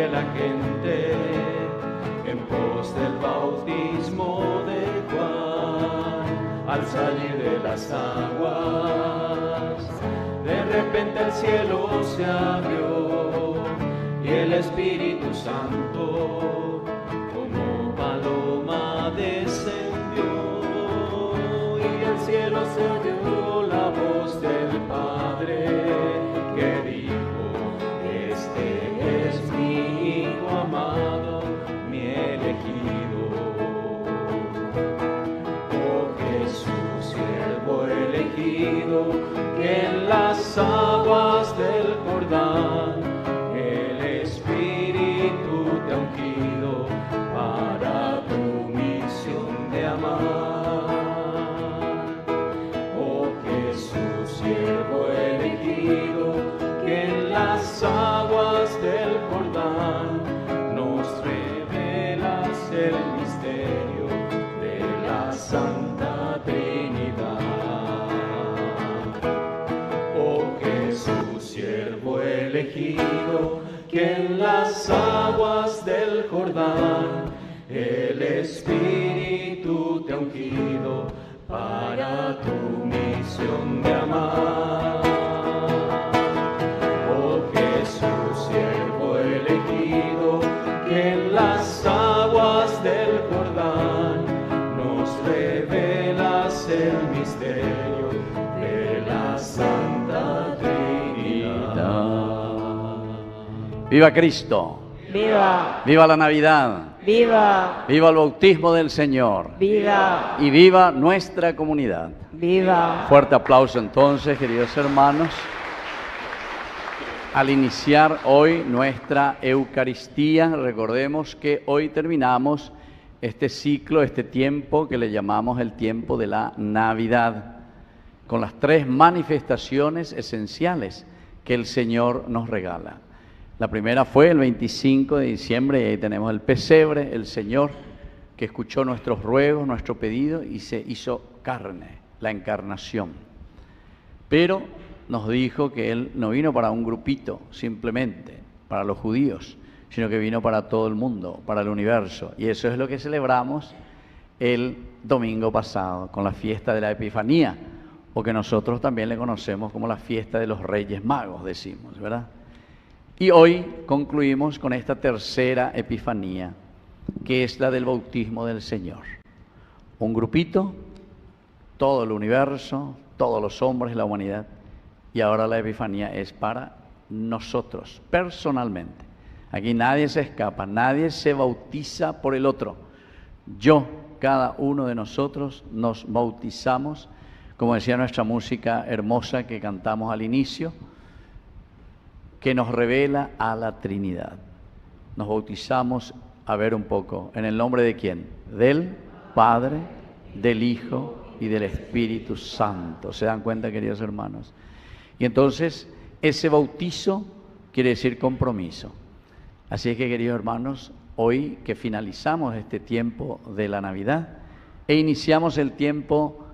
corre la gente en pos del bautismo de Juan. Al salir de las aguas, de repente el cielo se abrió y el Espíritu Santo como paloma descendió, y el cielo se oyó la voz del Padre que dijo: este es mi Hijo amado, mi elegido. Oh Jesús, siervo elegido, que en las aguas del Jordán el Espíritu te ha ungido para tu misión de amar. Oh Jesús, siervo elegido, que en las aguas del Jordán nos revelas el misterio de la Santa Trinidad. Oh Jesús, siervo elegido, que en las aguas del Jordán el Espíritu te ha ungido para tu misión de amar. Oh Jesús, siervo elegido, que en las aguas del Jordán nos revelas el misterio de la Santa Trinidad. ¡Viva Cristo! ¡Viva! ¡Viva la Navidad! ¡Viva! ¡Viva el bautismo del Señor! ¡Viva! Y viva nuestra comunidad. ¡Viva! Fuerte aplauso entonces, queridos hermanos, al iniciar hoy nuestra Eucaristía. Recordemos que hoy terminamos este ciclo, este tiempo que le llamamos el tiempo de la Navidad, con las tres manifestaciones esenciales que el Señor nos regala. La primera fue el 25 de diciembre, y ahí tenemos el pesebre, el Señor que escuchó nuestros ruegos, nuestro pedido, y se hizo carne, la encarnación. Pero nos dijo que Él no vino para un grupito, simplemente, para los judíos, sino que vino para todo el mundo, para el universo. Y eso es lo que celebramos el domingo pasado, con la fiesta de la Epifanía, o que nosotros también le conocemos como la fiesta de los Reyes Magos, decimos, ¿verdad? Y hoy concluimos con esta tercera Epifanía, que es la del bautismo del Señor. Un grupito, todo el universo, todos los hombres, la humanidad. Y ahora la Epifanía es para nosotros, personalmente. Aquí nadie se escapa, nadie se bautiza por el otro. Cada uno de nosotros nos bautizamos, como decía nuestra música hermosa que cantamos al inicio, que nos revela a la Trinidad. Nos bautizamos, a ver un poco, ¿en el nombre de quién? Del Padre, del Hijo y del Espíritu Santo. ¿Se dan cuenta, queridos hermanos? Y entonces, ese bautizo quiere decir compromiso. Así es que, queridos hermanos, hoy que finalizamos este tiempo de la Navidad e iniciamos el tiempo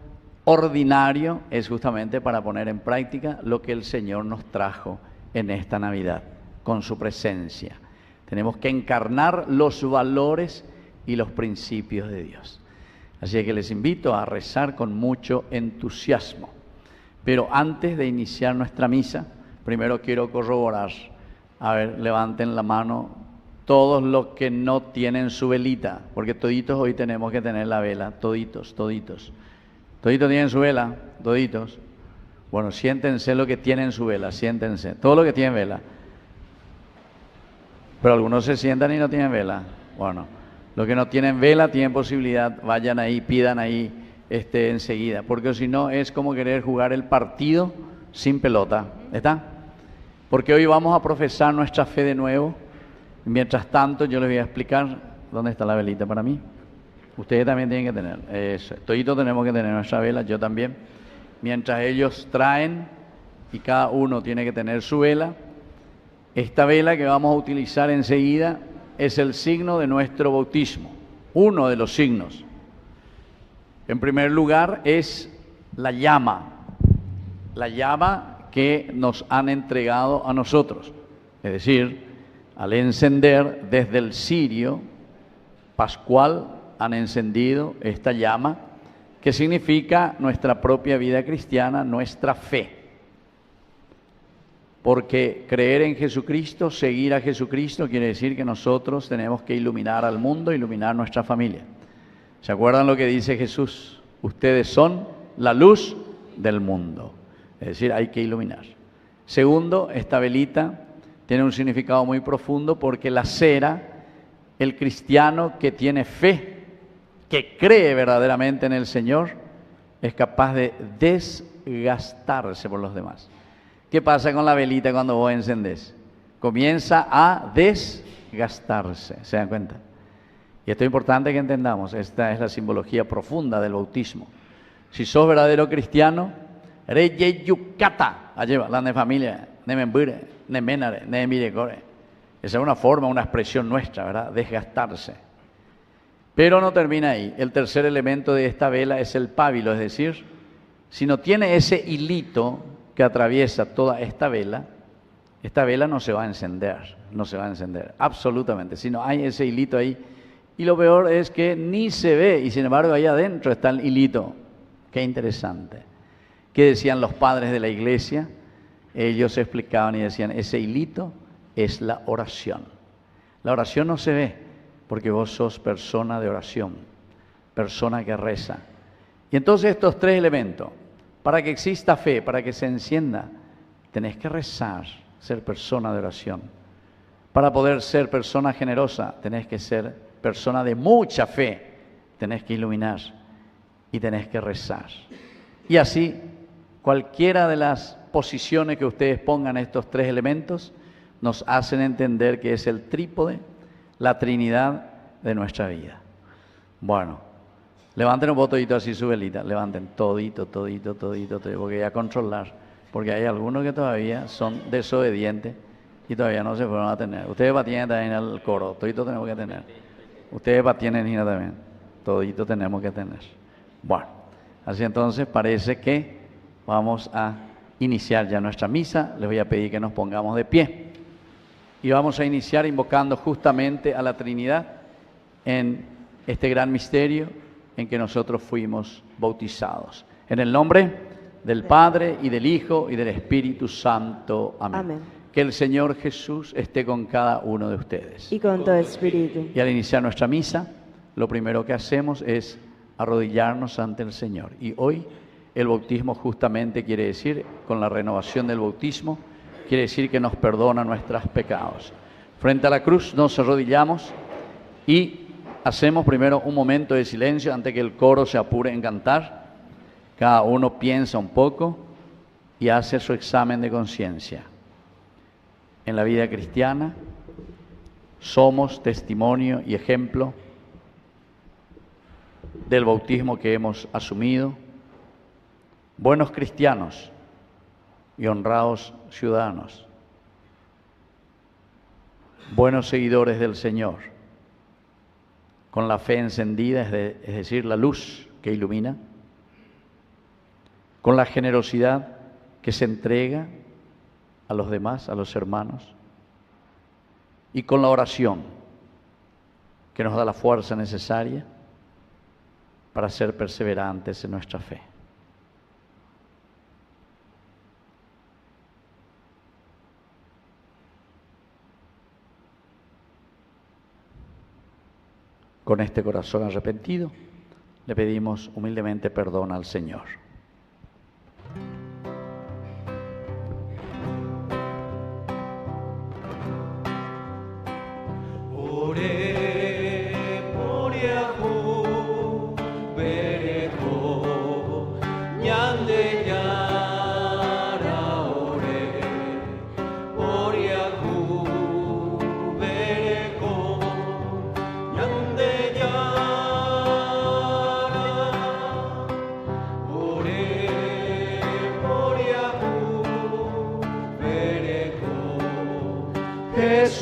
ordinario, es justamente para poner en práctica lo que el Señor nos trajo en esta Navidad, con su presencia. Tenemos que encarnar los valores y los principios de Dios. Así que les invito a rezar con mucho entusiasmo. Pero antes de iniciar nuestra misa, primero quiero corroborar. A ver, levanten la mano todos los que no tienen su velita, porque toditos hoy tenemos que tener la vela, toditos. ¿Toditos tienen su vela? Toditos. Bueno, siéntense los que tienen su vela, siéntense, todos los que tienen vela. Pero algunos se sientan y no tienen vela. Bueno, los que no tienen vela tienen posibilidad, vayan ahí, pidan ahí enseguida, porque si no es como querer jugar el partido sin pelota, ¿está? Porque hoy vamos a profesar nuestra fe de nuevo. Mientras tanto yo les voy a explicar dónde está la velita para mí. Ustedes también tienen que tener, eso, toditos tenemos que tener nuestra vela, yo también. Mientras ellos traen, y cada uno tiene que tener su vela, esta vela que vamos a utilizar enseguida es el signo de nuestro bautismo, uno de los signos. En primer lugar es la llama que nos han entregado a nosotros, es decir, al encender desde el cirio pascual, han encendido esta llama que significa nuestra propia vida cristiana, nuestra fe. Porque creer en Jesucristo, seguir a Jesucristo, quiere decir que nosotros tenemos que iluminar al mundo, iluminar nuestra familia. ¿Se acuerdan lo que dice Jesús? Ustedes son la luz del mundo. Es decir, hay que iluminar. Segundo, esta velita tiene un significado muy profundo porque la cera, el cristiano que tiene fe, que cree verdaderamente en el Señor, es capaz de desgastarse por los demás. ¿Qué pasa con la velita cuando vos encendés? Comienza a desgastarse, ¿se dan cuenta? Y esto es importante que entendamos, esta es la simbología profunda del bautismo. Si sos verdadero cristiano, reyeyukata, allá la de familia, nemembure, nemenare, nemirecore. Esa es una forma, una expresión nuestra, ¿verdad? Desgastarse. Pero no termina ahí. El tercer elemento de esta vela es el pábilo, es decir, si no tiene ese hilito que atraviesa toda esta vela no se va a encender, no se va a encender, absolutamente. Si no hay ese hilito ahí, y lo peor es que ni se ve, y sin embargo ahí adentro está el hilito. Qué interesante. ¿Qué decían los padres de la iglesia? Ellos explicaban y decían, ese hilito es la oración. La oración no se ve, porque vos sos persona de oración, persona que reza. Y entonces estos tres elementos, para que exista fe, para que se encienda, tenés que rezar, ser persona de oración. Para poder ser persona generosa, tenés que ser persona de mucha fe, tenés que iluminar y tenés que rezar. Y así, cualquiera de las posiciones que ustedes pongan estos tres elementos, nos hacen entender que es el trípode, la Trinidad de nuestra vida. Bueno, levanten un botodito así su velita, levanten todito, porque voy a controlar, porque hay algunos que todavía son desobedientes y todavía no se fueron a tener. Ustedes tienen también el coro, todito tenemos que tener. Ustedes tienen Nina también, todito tenemos que tener. Bueno, así entonces parece que vamos a iniciar ya nuestra misa. Les voy a pedir que nos pongamos de pie. Y vamos a iniciar invocando justamente a la Trinidad en este gran misterio en que nosotros fuimos bautizados. En el nombre del Padre, y del Hijo, y del Espíritu Santo. Amén. Amén. Que el Señor Jesús esté con cada uno de ustedes. Y con todo espíritu. Y al iniciar nuestra misa, lo primero que hacemos es arrodillarnos ante el Señor. Y hoy el bautismo justamente quiere decir, con la renovación del bautismo, quiere decir que nos perdona nuestros pecados. Frente a la cruz nos arrodillamos y hacemos primero un momento de silencio antes que el coro se apure en cantar. Cada uno piensa un poco y hace su examen de conciencia. En la vida cristiana somos testimonio y ejemplo del bautismo que hemos asumido, buenos cristianos y honrados ciudadanos, buenos seguidores del Señor, con la fe encendida, es decir, la luz que ilumina, con la generosidad que se entrega a los demás, a los hermanos, y con la oración que nos da la fuerza necesaria para ser perseverantes en nuestra fe. Con este corazón arrepentido, le pedimos humildemente perdón al Señor.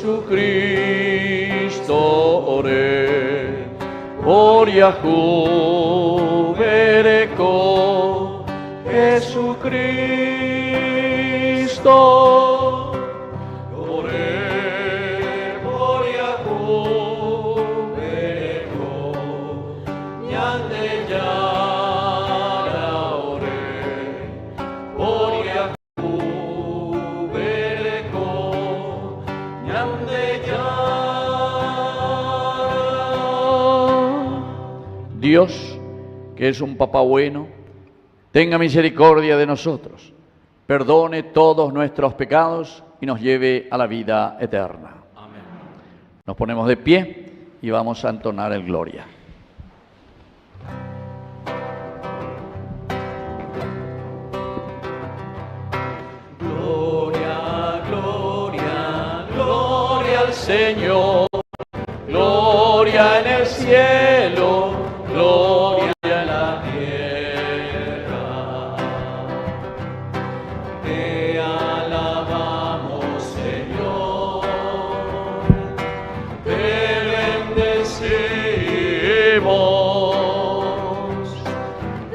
Jesucristo ore, Oriahu vereko, Jesucristo ore, Dios, que es un papá bueno, tenga misericordia de nosotros, perdone todos nuestros pecados y nos lleve a la vida eterna. Amén. Nos ponemos de pie y vamos a entonar el Gloria. Gloria, gloria, gloria al Señor. Gloria en el cielo, gloria en la tierra. Te alabamos, Señor. Te bendecimos.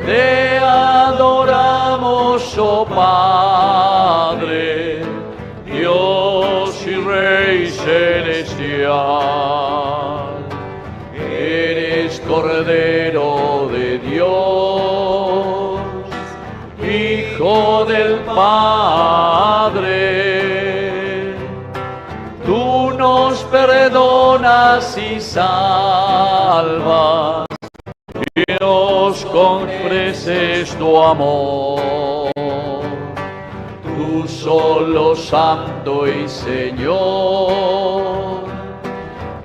Te adoramos, oh Padre, Dios y Rey celestial. Cordero de Dios, Hijo del Padre, tú nos perdonas y salvas, y nos ofreces tu amor. Tú solo Santo y Señor,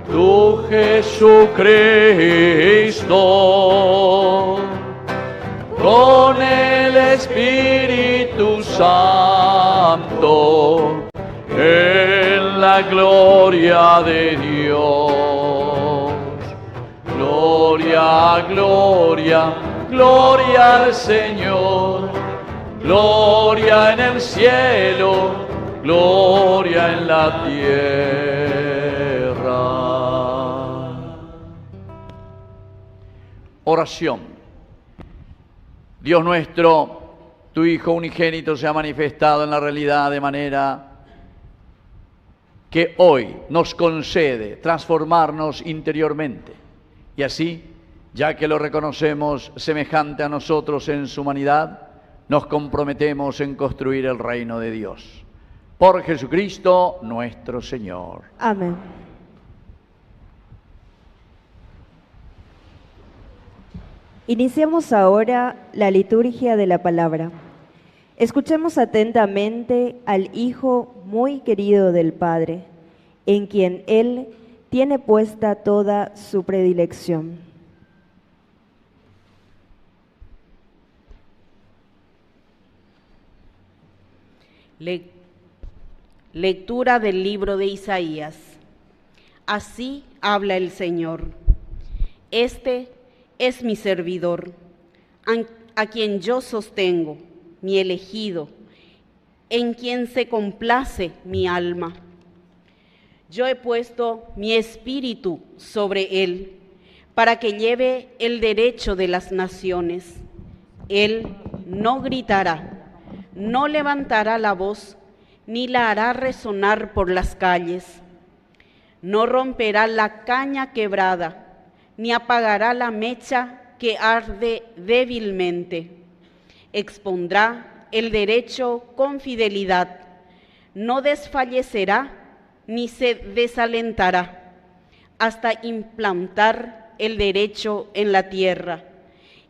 tú Jesucristo, con el Espíritu Santo, en la gloria de Dios. Gloria, gloria, gloria al Señor, gloria en el cielo, gloria en la tierra. Oración. Dios nuestro, tu Hijo unigénito se ha manifestado en la realidad de manera que hoy nos concede transformarnos interiormente. Y así, ya que lo reconocemos semejante a nosotros en su humanidad, nos comprometemos en construir el reino de Dios. Por Jesucristo nuestro Señor. Amén. Iniciamos ahora la liturgia de la palabra. Escuchemos atentamente al Hijo muy querido del Padre, en quien Él tiene puesta toda su predilección. Lectura del libro de Isaías. Así habla el Señor. Este es mi servidor, a quien yo sostengo, mi elegido, en quien se complace mi alma. Yo he puesto mi espíritu sobre él, para que lleve el derecho de las naciones. Él no gritará, no levantará la voz, ni la hará resonar por las calles. No romperá la caña quebrada, ni apagará la mecha que arde débilmente. Expondrá el derecho con fidelidad, no desfallecerá ni se desalentará, hasta implantar el derecho en la tierra,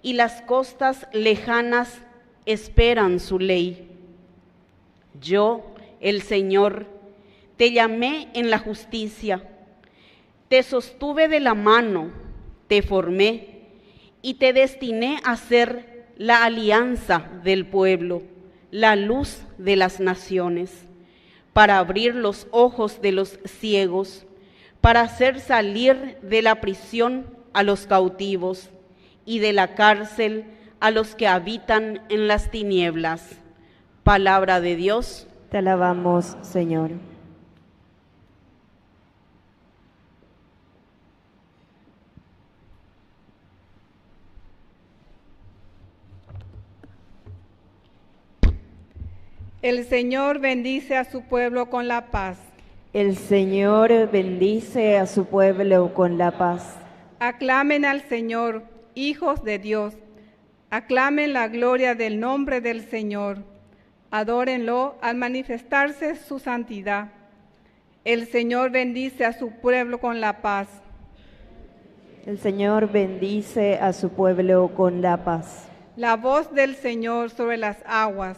y las costas lejanas esperan su ley. Yo, el Señor, te llamé en la justicia, te sostuve de la mano, te formé y te destiné a ser la alianza del pueblo, la luz de las naciones, para abrir los ojos de los ciegos, para hacer salir de la prisión a los cautivos y de la cárcel a los que habitan en las tinieblas. Palabra de Dios. Te alabamos, Señor. El Señor bendice a su pueblo con la paz. El Señor bendice a su pueblo con la paz. Aclamen al Señor, hijos de Dios. Aclamen la gloria del nombre del Señor. Adórenlo al manifestarse su santidad. El Señor bendice a su pueblo con la paz. El Señor bendice a su pueblo con la paz. La voz del Señor sobre las aguas.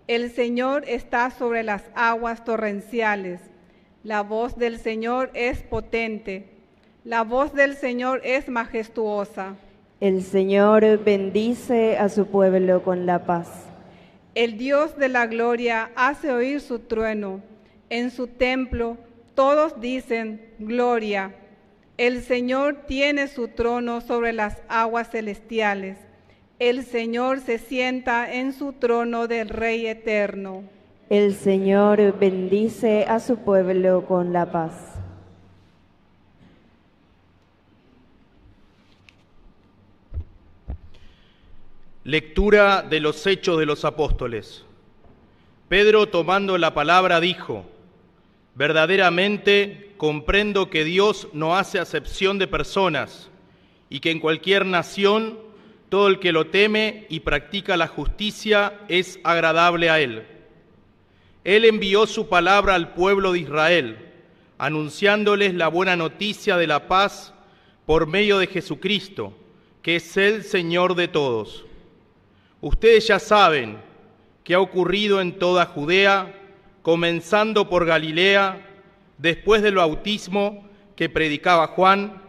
El Señor está sobre las aguas torrenciales. La voz del Señor es potente. La voz del Señor es majestuosa. El Señor bendice a su pueblo con la paz. El Dios de la gloria hace oír su trueno. En su templo todos dicen gloria. El Señor tiene su trono sobre las aguas celestiales. El Señor se sienta en su trono del Rey eterno. El Señor bendice a su pueblo con la paz. Lectura de los Hechos de los Apóstoles. Pedro, tomando la palabra, dijo: verdaderamente comprendo que Dios no hace acepción de personas y que en cualquier nación todo el que lo teme y practica la justicia es agradable a Él. Él envió su palabra al pueblo de Israel, anunciándoles la buena noticia de la paz por medio de Jesucristo, que es el Señor de todos. Ustedes ya saben qué ha ocurrido en toda Judea, comenzando por Galilea, después del bautismo que predicaba Juan,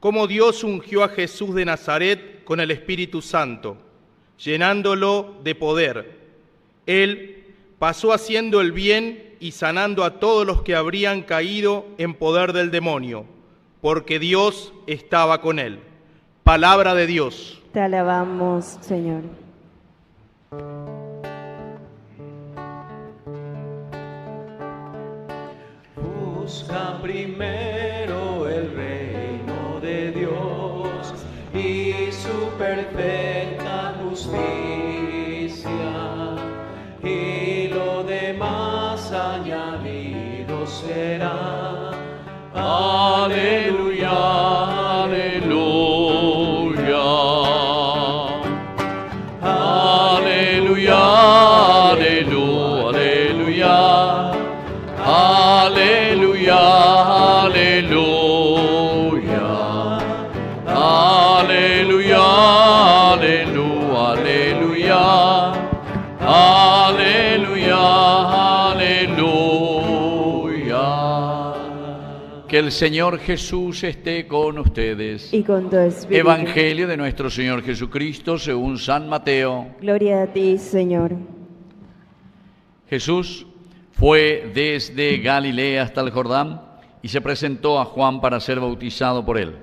cómo Dios ungió a Jesús de Nazaret con el Espíritu Santo, llenándolo de poder. Él pasó haciendo el bien y sanando a todos los que habrían caído en poder del demonio, porque Dios estaba con él. Palabra de Dios. Te alabamos, Señor. Busca primero el reino de Dios y su perfecta justicia, y lo demás añadido será. Aleluya, aleluya. Aleluya, aleluya, aleluya. Aleluya, aleluya, aleluya, aleluya, aleluya. Que el Señor Jesús esté con ustedes. Y con tu espíritu. Evangelio de nuestro Señor Jesucristo según San Mateo. Gloria a ti, Señor. Jesús fue desde Galilea hasta el Jordán y se presentó a Juan para ser bautizado por él.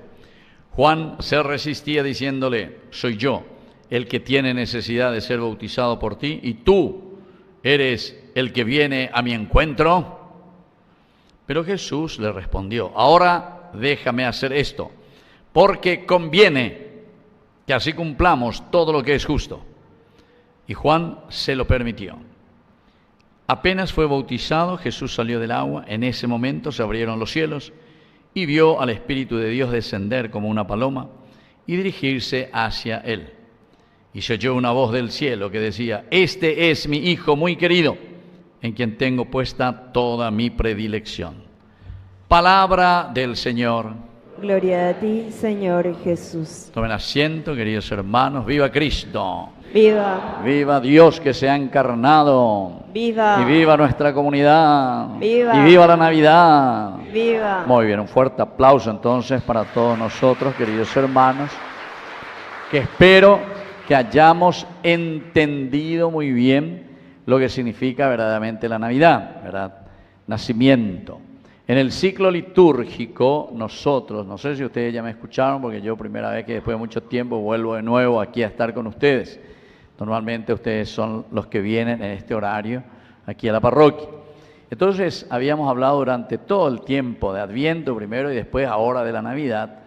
Juan se resistía diciéndole: soy yo el que tiene necesidad de ser bautizado por ti, y tú eres el que viene a mi encuentro. Pero Jesús le respondió: ahora déjame hacer esto, porque conviene que así cumplamos todo lo que es justo. Y Juan se lo permitió. Apenas fue bautizado, Jesús salió del agua. En ese momento se abrieron los cielos y vio al Espíritu de Dios descender como una paloma y dirigirse hacia él. Y se oyó una voz del cielo que decía: este es mi Hijo muy querido, en quien tengo puesta toda mi predilección. Palabra del Señor. Gloria a ti, Señor Jesús. Tomen asiento, queridos hermanos. ¡Viva Cristo! Viva, ¡Viva Dios que se ha encarnado! viva, Y viva nuestra comunidad. Viva. Y viva la Navidad. viva. Muy bien, un fuerte aplauso entonces para todos nosotros, queridos hermanos, que espero que hayamos entendido muy bien lo que significa verdaderamente la Navidad, ¿verdad? Nacimiento. En el ciclo litúrgico, nosotros, no sé si ustedes ya me escucharon, porque yo primera vez que después de mucho tiempo vuelvo de nuevo aquí a estar con ustedes. Normalmente ustedes son los que vienen en este horario aquí a la parroquia. Entonces, habíamos hablado durante todo el tiempo de Adviento primero y después ahora de la Navidad,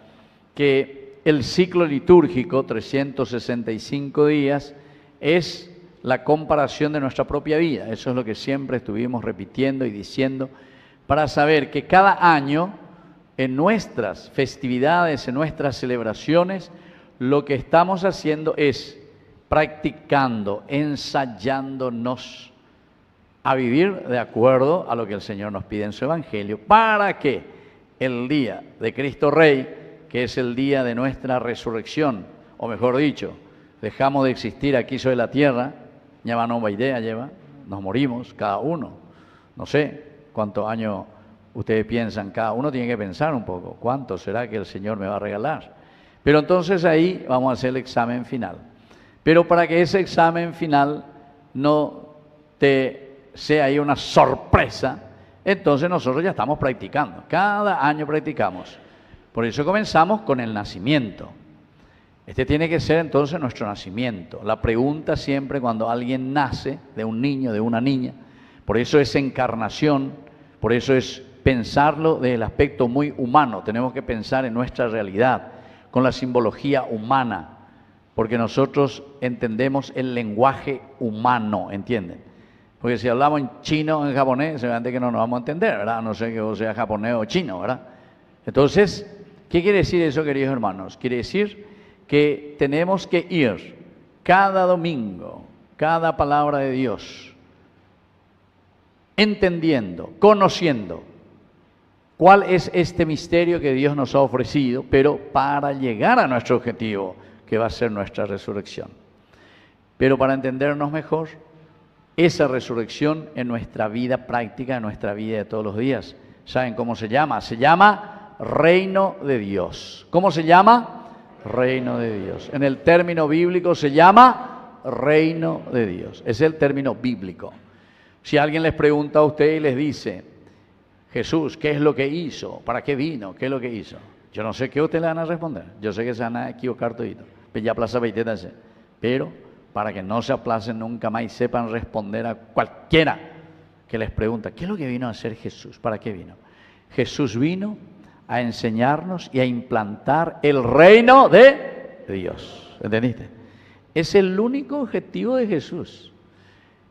que el ciclo litúrgico, 365 días, es la comparación de nuestra propia vida. Eso es lo que siempre estuvimos repitiendo y diciendo, para saber que cada año en nuestras festividades, en nuestras celebraciones, lo que estamos haciendo es practicando, ensayándonos a vivir de acuerdo a lo que el Señor nos pide en su Evangelio, para que el día de Cristo Rey que es el día de nuestra resurrección, o mejor dicho, dejamos de existir aquí sobre la tierra, ya va no idea lleva, nos morimos cada uno. No sé cuántos años ustedes piensan, cada uno tiene que pensar un poco, ¿cuánto será que el Señor me va a regalar? Pero entonces ahí vamos a hacer el examen final. Pero para que ese examen final no te sea ahí una sorpresa, entonces nosotros ya estamos practicando, cada año practicamos. Por eso comenzamos con el nacimiento. Este tiene que ser entonces nuestro nacimiento. La pregunta siempre cuando alguien nace, de un niño, de una niña, por eso es encarnación, por eso es pensarlo desde el aspecto muy humano. Tenemos que pensar en nuestra realidad, con la simbología humana, porque nosotros entendemos el lenguaje humano, ¿entienden? Porque si hablamos en chino o en japonés, seguramente que no nos vamos a entender, ¿verdad? No sé que vos seas japonés o chino, ¿verdad? Entonces, ¿qué quiere decir eso, queridos hermanos? Quiere decir que tenemos que ir cada domingo, cada palabra de Dios, entendiendo, conociendo cuál es este misterio que Dios nos ha ofrecido, pero para llegar a nuestro objetivo, que va a ser nuestra resurrección. Pero para entendernos mejor, esa resurrección en nuestra vida práctica, en nuestra vida de todos los días, ¿saben cómo se llama? Se llama reino de Dios. ¿Cómo se llama? Reino de Dios. En el término bíblico se llama reino de Dios. Es el término bíblico. Si alguien les pregunta a ustedes y les dice, Jesús, ¿qué es lo que hizo? ¿Para qué vino? ¿Qué es lo que hizo? Yo no sé qué ustedes le van a responder. Yo sé que se van a equivocar todito. Ya plaza pero para que no se aplacen nunca más y sepan responder a cualquiera que les pregunta, ¿qué es lo que vino a hacer Jesús? ¿Para qué vino? Jesús vino a enseñarnos y a implantar el reino de Dios. ¿Entendiste? Es el único objetivo de Jesús.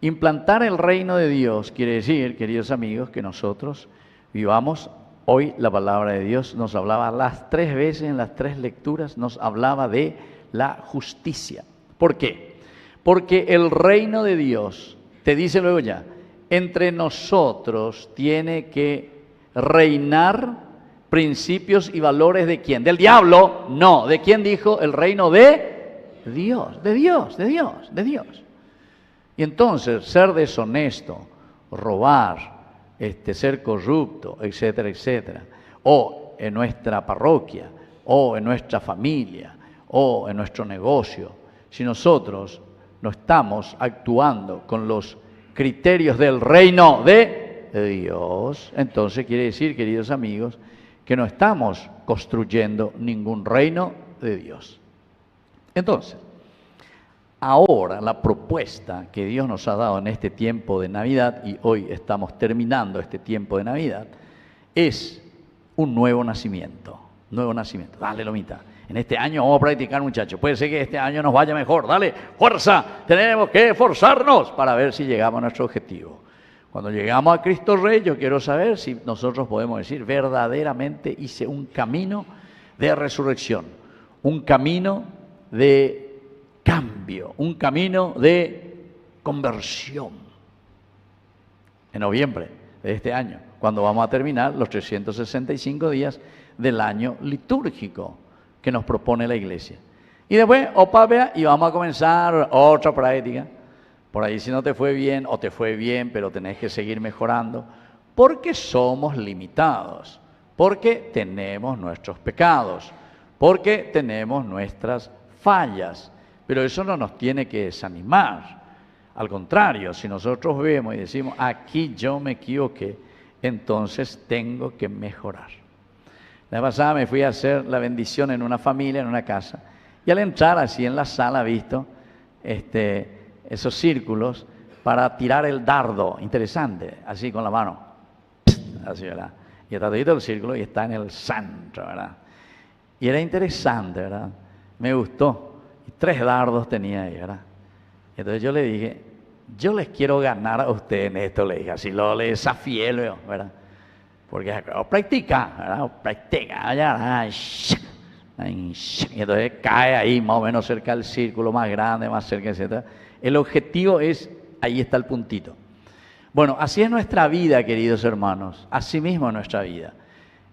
Implantar el reino de Dios quiere decir, queridos amigos, que nosotros vivamos hoy la palabra de Dios. Nos hablaba las 3 veces en las 3 lecturas, nos hablaba de la justicia. ¿Por qué? Porque el reino de Dios, te dice luego ya, entre nosotros tiene que reinar principios y valores ¿de quién? ¿Del diablo? No. ¿De quién dijo? El reino de Dios, de Dios, de Dios, de Dios. Y entonces ser deshonesto, robar, ser corrupto, etcétera, etcétera, o en nuestra parroquia, o en nuestra familia, o en nuestro negocio, si nosotros no estamos actuando con los criterios del reino de Dios, entonces quiere decir, queridos amigos, que no estamos construyendo ningún reino de Dios. Entonces, ahora la propuesta que Dios nos ha dado en este tiempo de Navidad, y hoy estamos terminando este tiempo de Navidad, es un nuevo nacimiento. Nuevo nacimiento. Dale, Lomita. En este año vamos a practicar, muchachos. Puede ser que este año nos vaya mejor. Dale, fuerza. Tenemos que esforzarnos para ver si llegamos a nuestro objetivo. Cuando llegamos a Cristo Rey, yo quiero saber si nosotros podemos decir, verdaderamente hice un camino de resurrección, un camino de cambio, un camino de conversión. En noviembre de este año, cuando vamos a terminar los 365 días del año litúrgico que nos propone la iglesia. Y después, opa, y vamos a comenzar otra práctica. Por ahí si no te fue bien o te fue bien, pero tenés que seguir mejorando, porque somos limitados, porque tenemos nuestros pecados, porque tenemos nuestras fallas. Pero eso no nos tiene que desanimar. Al contrario, si nosotros vemos y decimos, aquí yo me equivoqué, entonces tengo que mejorar. La vez pasada me fui a hacer la bendición en una familia, en una casa, y al entrar así en la sala, visto esos círculos para tirar el dardo, interesante, así con la mano, así, ¿verdad? Y está todo el círculo y está en el centro, ¿verdad? Y era interesante, ¿verdad? Me gustó. Y 3 dardos tenía ahí, ¿verdad? Y entonces yo le dije, yo les quiero ganar a ustedes en esto, le dije, así le desafié, ¿verdad? Porque practica, ¿verdad? Practica, allá, y entonces cae ahí más o menos cerca del círculo, más grande, más cerca, etc. El objetivo es, ahí está el puntito. Bueno, así es nuestra vida, queridos hermanos, así mismo es nuestra vida.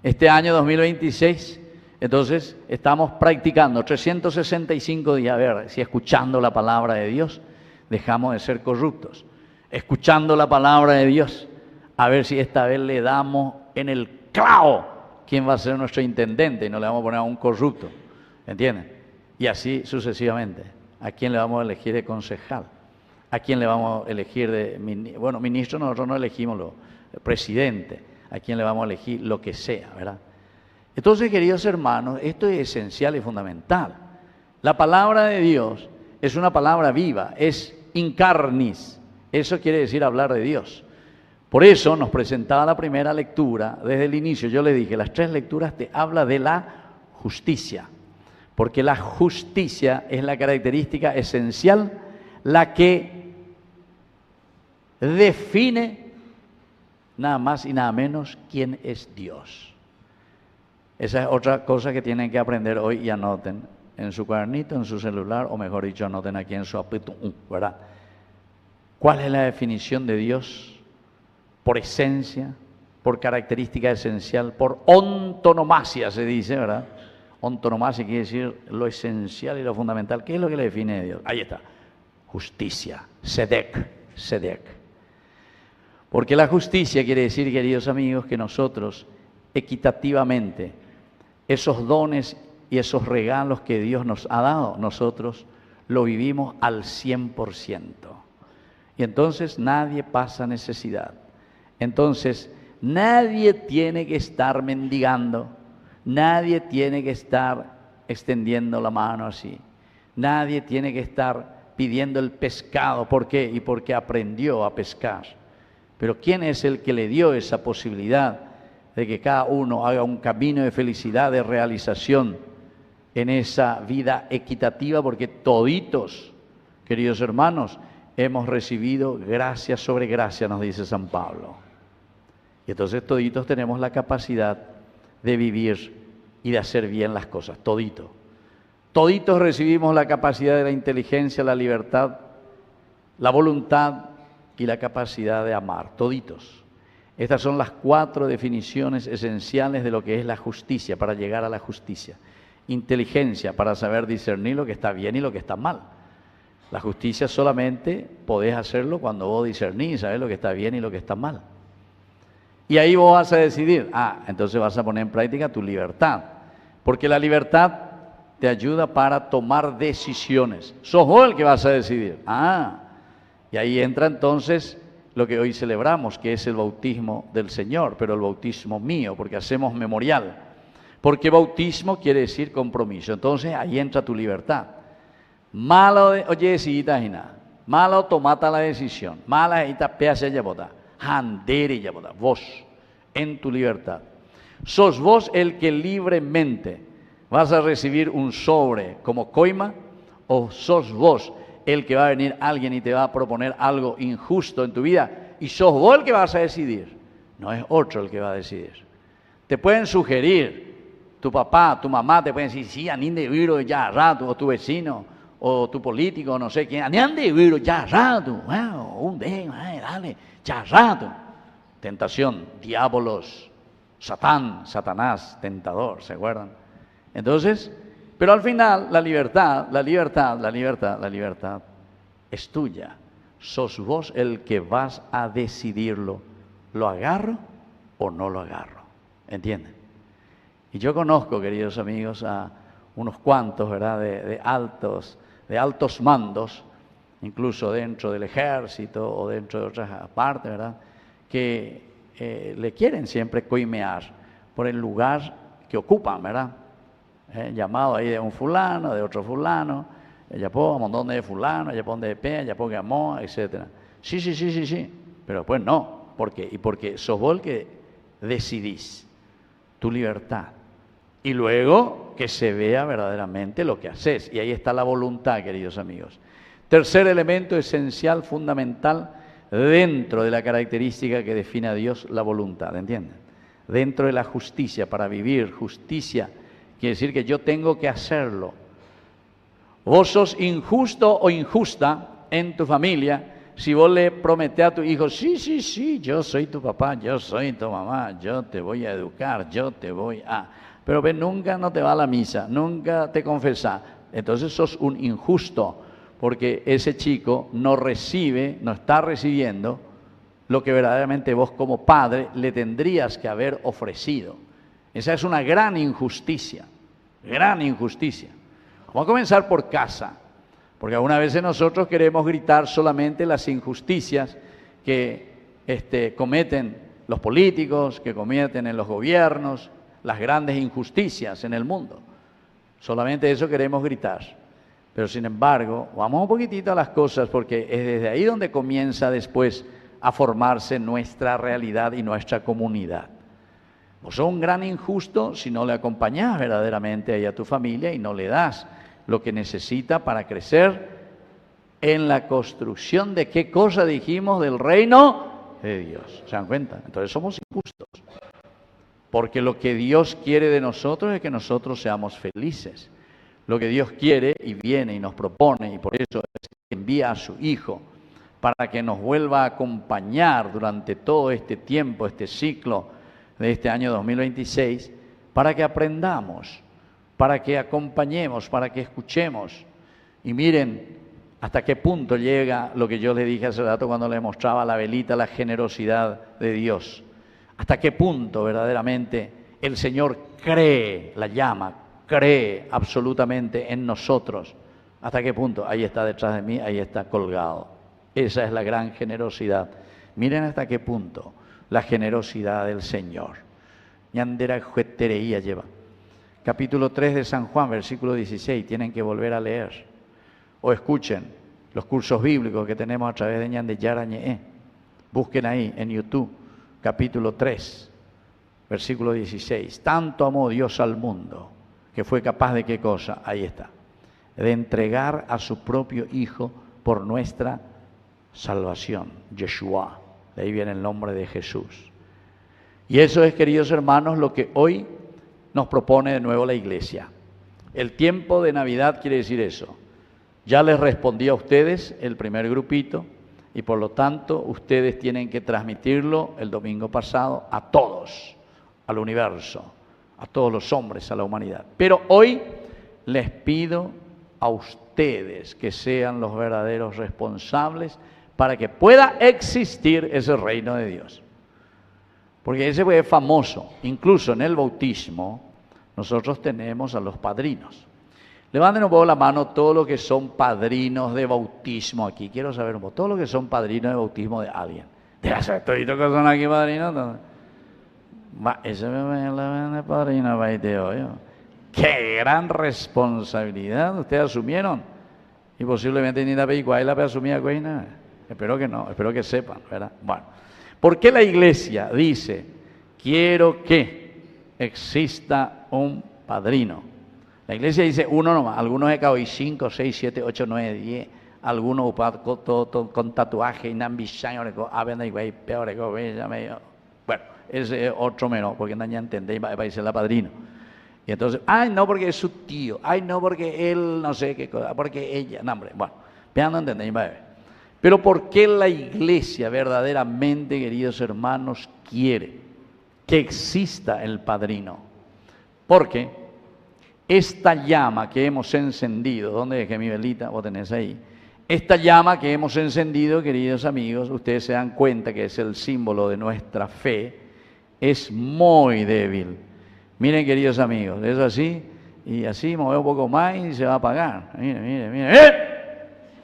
Este año 2026 Entonces, estamos practicando 365 días, a ver si escuchando la palabra de Dios dejamos de ser corruptos. Escuchando la palabra de Dios, a ver si esta vez le damos en el clavo quién va a ser nuestro intendente y no le vamos a poner a un corrupto, ¿entienden? Y así sucesivamente. ¿A quién le vamos a elegir de concejal? ¿A quién le vamos a elegir de ministro? Nosotros no elegimos presidente. ¿A quién le vamos a elegir? Lo que sea, ¿verdad? Entonces, queridos hermanos, esto es esencial y fundamental. La palabra de Dios es una palabra viva, es incarnis. Eso quiere decir hablar de Dios. Por eso nos presentaba la primera lectura, desde el inicio yo le dije, las 3 lecturas te habla de la justicia, porque la justicia es la característica esencial, la que define nada más y nada menos quién es Dios. Esa es otra cosa que tienen que aprender hoy y anoten en su cuadernito, en su celular, o mejor dicho, anoten aquí en su apito, ¿verdad? ¿Cuál es la definición de Dios? Por esencia, por característica esencial, por ontonomasia se dice, ¿verdad? Ontonomasia quiere decir lo esencial y lo fundamental. ¿Qué es lo que le define a Dios? Ahí está, justicia, sedek. Porque la justicia quiere decir, queridos amigos, que nosotros equitativamente esos dones y esos regalos que Dios nos ha dado, nosotros lo vivimos al 100%. Y entonces nadie pasa necesidad. Entonces nadie tiene que estar mendigando, nadie tiene que estar extendiendo la mano así, nadie tiene que estar pidiendo el pescado. ¿Por qué? Y porque aprendió a pescar. Pero ¿quién es el que le dio esa posibilidad de que cada uno haga un camino de felicidad, de realización en esa vida equitativa? Porque toditos, queridos hermanos, hemos recibido gracia sobre gracia, nos dice San Pablo. Y entonces toditos tenemos la capacidad de vivir y de hacer bien las cosas, toditos. Toditos recibimos la capacidad de la inteligencia, la libertad, la voluntad y la capacidad de amar, toditos. Estas son las 4 definiciones esenciales de lo que es la justicia, para llegar a la justicia. Inteligencia, para saber discernir lo que está bien y lo que está mal. La justicia solamente podés hacerlo cuando vos discernís, sabés lo que está bien y lo que está mal. Y ahí vos vas a decidir, entonces vas a poner en práctica tu libertad. Porque la libertad te ayuda para tomar decisiones. Sos vos el que vas a decidir. Y ahí entra entonces lo que hoy celebramos, que es el bautismo del Señor, pero el bautismo mío, porque hacemos memorial. Porque bautismo quiere decir compromiso. Entonces ahí entra tu libertad. Malo, oye, si malo tomata la decisión. Mala ita pease ya bota. Handere ya bota. Vos, en tu libertad. Sos vos el que libremente vas a recibir un sobre como coima, o sos vos el que va a venir alguien y te va a proponer algo injusto en tu vida y sos vos el que vas a decidir. No es otro el que va a decidir. Te pueden sugerir, tu papá, tu mamá te pueden decir, sí, anín de viro ya rato, o tu vecino, o tu político, no sé quién, anín de viro ya rato, un día, dale, ya rato. Tentación, diábolos, Satán, Satanás, tentador, ¿se acuerdan? Entonces, pero al final la libertad es tuya. Sos vos el que vas a decidirlo. ¿Lo agarro o no lo agarro? ¿Entienden? Y yo conozco, queridos amigos, a unos cuantos, ¿verdad?, de altos mandos, incluso dentro del ejército o dentro de otras partes, ¿verdad?, que le quieren siempre coimear por el lugar que ocupan, ¿verdad? Llamado ahí de un fulano, de otro fulano, ya pongo un montón de fulano, ya pongo de pe, ya pongo amor, etc. Sí, pero después no. ¿Por qué? Y porque sos vos el que decidís tu libertad. Y luego que se vea verdaderamente lo que haces. Y ahí está la voluntad, queridos amigos. Tercer elemento esencial, fundamental, dentro de la característica que define a Dios, la voluntad, ¿entienden? Dentro de la justicia, para vivir justicia, quiere decir que yo tengo que hacerlo. Vos sos injusto o injusta en tu familia, si vos le prometés a tu hijo, sí, yo soy tu papá, yo soy tu mamá, yo te voy a educar, yo te voy a... Pero ves, nunca no te va a la misa, nunca te confesás. Entonces sos un injusto, porque ese chico no recibe, no está recibiendo lo que verdaderamente vos como padre le tendrías que haber ofrecido. Esa es una gran injusticia, gran injusticia. Vamos a comenzar por casa, porque algunas veces nosotros queremos gritar solamente las injusticias que cometen los políticos, que cometen en los gobiernos, las grandes injusticias en el mundo. Solamente eso queremos gritar. Pero sin embargo, vamos un poquitito a las cosas, porque es desde ahí donde comienza después a formarse nuestra realidad y nuestra comunidad. Vos sos un gran injusto si no le acompañás verdaderamente ahí a tu familia y no le das lo que necesita para crecer en la construcción de qué cosa dijimos del reino de Dios. ¿Se dan cuenta? Entonces somos injustos. Porque lo que Dios quiere de nosotros es que nosotros seamos felices. Lo que Dios quiere y viene y nos propone, y por eso envía a su Hijo, para que nos vuelva a acompañar durante todo este tiempo, este ciclo de este año 2026, para que aprendamos, para que acompañemos, para que escuchemos. Y miren hasta qué punto llega lo que yo les dije hace rato cuando le mostraba la velita, la generosidad de Dios. Hasta qué punto verdaderamente el Señor cree, la llama, cree absolutamente en nosotros. Hasta qué punto, ahí está detrás de mí, ahí está colgado. Esa es la gran generosidad. Miren hasta qué punto la generosidad del Señor. Ñandera Juetereía lleva. Capítulo 3 de San Juan, versículo 16, tienen que volver a leer. O escuchen los cursos bíblicos que tenemos a través de Ñandeyara Ñe'e. Busquen ahí en YouTube, capítulo 3, versículo 16. Tanto amó Dios al mundo, que fue capaz de qué cosa, ahí está, de entregar a su propio Hijo por nuestra salvación, Yeshua, de ahí viene el nombre de Jesús. Y eso es, queridos hermanos, lo que hoy nos propone de nuevo la Iglesia. El tiempo de Navidad quiere decir eso. Ya les respondí a ustedes el primer grupito, y por lo tanto ustedes tienen que transmitirlo el domingo pasado a todos, al universo, a todos los hombres, a la humanidad. Pero hoy les pido a ustedes que sean los verdaderos responsables para que pueda existir ese reino de Dios. Porque ese es famoso. Incluso en el bautismo nosotros tenemos a los padrinos. Levanten un poco la mano todos los que son padrinos de bautismo aquí. Quiero saber un poco, todos los que son padrinos de bautismo de alguien. ¿Debe ser todos que son aquí padrinos? Ese me es padrino para irte hoy. ¡Qué gran responsabilidad ustedes asumieron! Y posiblemente ni la peiguay la asumía nada. Espero que no, espero que sepan, ¿verdad? Bueno, ¿por qué la Iglesia dice, quiero que exista un padrino? La Iglesia dice uno nomás, algunos de cada hoy 5, 6, 7, 8, 9, 10, algunos con tatuaje y bueno, ese es otro menos, porque no ya entendéis, va a ser la padrino. Y entonces, ay no, porque es su tío, ay no, porque él no sé qué cosa, porque ella, no hombre, bueno, ya no entendéis, va a ver. Pero ¿por qué la Iglesia verdaderamente, queridos hermanos, quiere que exista el padrino? Porque esta llama que hemos encendido, ¿dónde dejé mi velita? Vos tenés ahí. Esta llama que hemos encendido, queridos amigos, ustedes se dan cuenta que es el símbolo de nuestra fe, es muy débil. Miren, queridos amigos, es así, y así mueve un poco más y se va a apagar. Miren.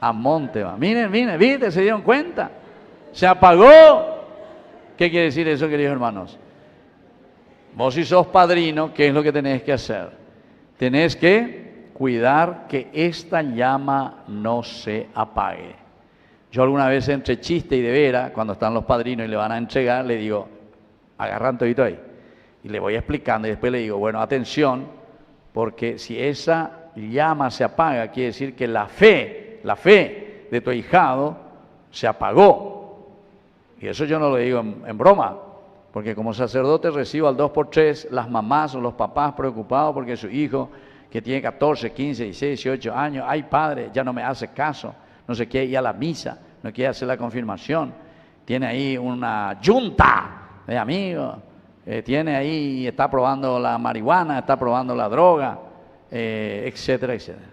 A monte va. Miren, ¿viste? ¿Se dieron cuenta? Se apagó. ¿Qué quiere decir eso, queridos hermanos? Vos si sos padrino, ¿qué es lo que tenés que hacer? Tenés que cuidar que esta llama no se apague. Yo alguna vez entre chiste y de vera, cuando están los padrinos y le van a entregar, le digo, agarran todito ahí. Y le voy explicando y después le digo, bueno, atención, porque si esa llama se apaga, quiere decir que la fe de tu ahijado se apagó. Y eso yo no lo digo en broma, porque como sacerdote recibo al 2x3 las mamás o los papás preocupados porque su hijo, que tiene 14, 15, 16, 18 años, ay padre, ya no me hace caso, no sé qué, y a la misa. no quiere hacer la confirmación, tiene ahí una junta de amigos, tiene ahí, está probando la marihuana, está probando la droga, etcétera, etcétera.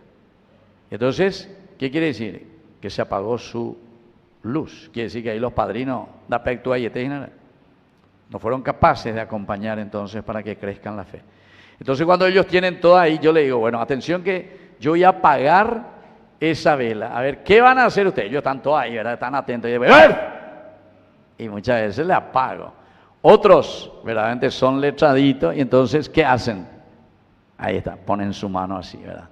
Entonces, ¿qué quiere decir? Que se apagó su luz. Quiere decir que ahí los padrinos de aspecto no fueron capaces de acompañar entonces para que crezcan la fe. Entonces cuando ellos tienen todo ahí, yo le digo, bueno, atención que yo voy a apagar esa vela. A ver, ¿qué van a hacer ustedes? Ellos están todos ahí, ¿verdad? Están atentos. Y muchas veces le apago. Otros, verdaderamente, son letraditos y entonces, ¿qué hacen? Ahí está, ponen su mano así, ¿verdad?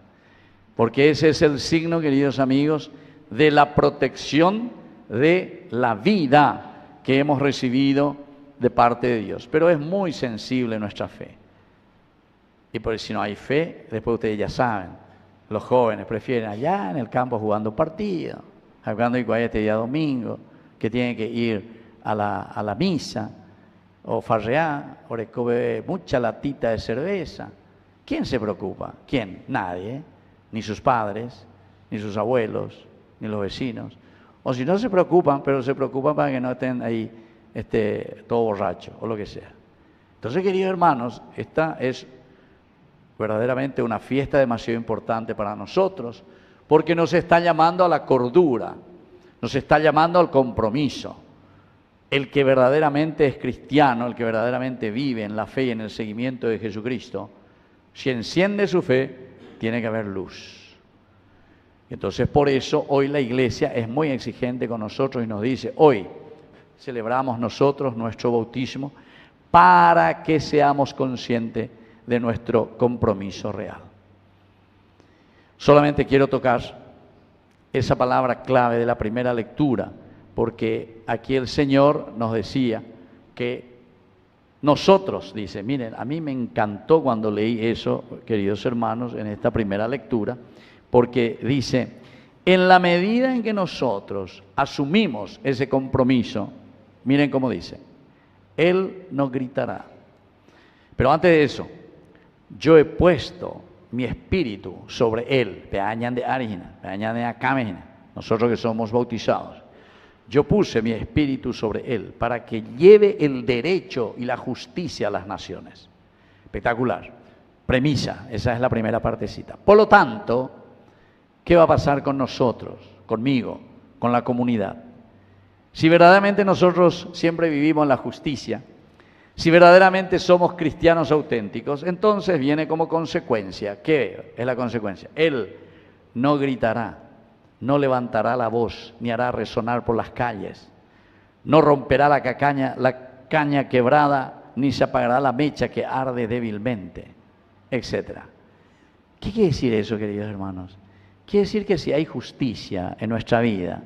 Porque ese es el signo, queridos amigos, de la protección de la vida que hemos recibido de parte de Dios. Pero es muy sensible nuestra fe. Y por eso si no hay fe, después ustedes ya saben, los jóvenes prefieren allá en el campo jugando partidos, jugando igual este día domingo, que tienen que ir a la misa, o farrear, o recoger mucha latita de cerveza. ¿Quién se preocupa? ¿Quién? Nadie, ni sus padres, ni sus abuelos, ni los vecinos. O si no se preocupan, pero se preocupan para que no estén ahí todo borracho, o lo que sea. Entonces, queridos hermanos, esta es verdaderamente una fiesta demasiado importante para nosotros, porque nos está llamando a la cordura, nos está llamando al compromiso. El que verdaderamente es cristiano, el que verdaderamente vive en la fe y en el seguimiento de Jesucristo, si enciende su fe, tiene que haber luz. Entonces, por eso hoy la iglesia es muy exigente con nosotros y nos dice, hoy celebramos nosotros nuestro bautismo para que seamos conscientes de nuestro compromiso real. Solamente quiero tocar esa palabra clave de la primera lectura, porque aquí el Señor nos decía que nosotros, dice, miren, a mí me encantó cuando leí eso, queridos hermanos, en esta primera lectura, porque dice, en la medida en que nosotros asumimos ese compromiso, miren cómo dice, Él nos gritará. Pero antes de eso, yo he puesto mi espíritu sobre Él, nosotros que somos bautizados. Yo puse mi espíritu sobre Él para que lleve el derecho y la justicia a las naciones. Espectacular. Premisa, esa es la primera partecita. Por lo tanto, ¿qué va a pasar con nosotros, conmigo, con la comunidad? Si verdaderamente nosotros siempre vivimos la justicia, si verdaderamente somos cristianos auténticos, entonces viene como consecuencia, ¿qué es la consecuencia? Él no gritará, no levantará la voz, ni hará resonar por las calles, no romperá la caña quebrada, ni se apagará la mecha que arde débilmente, etc. ¿Qué quiere decir eso, queridos hermanos? Quiere decir que si hay justicia en nuestra vida,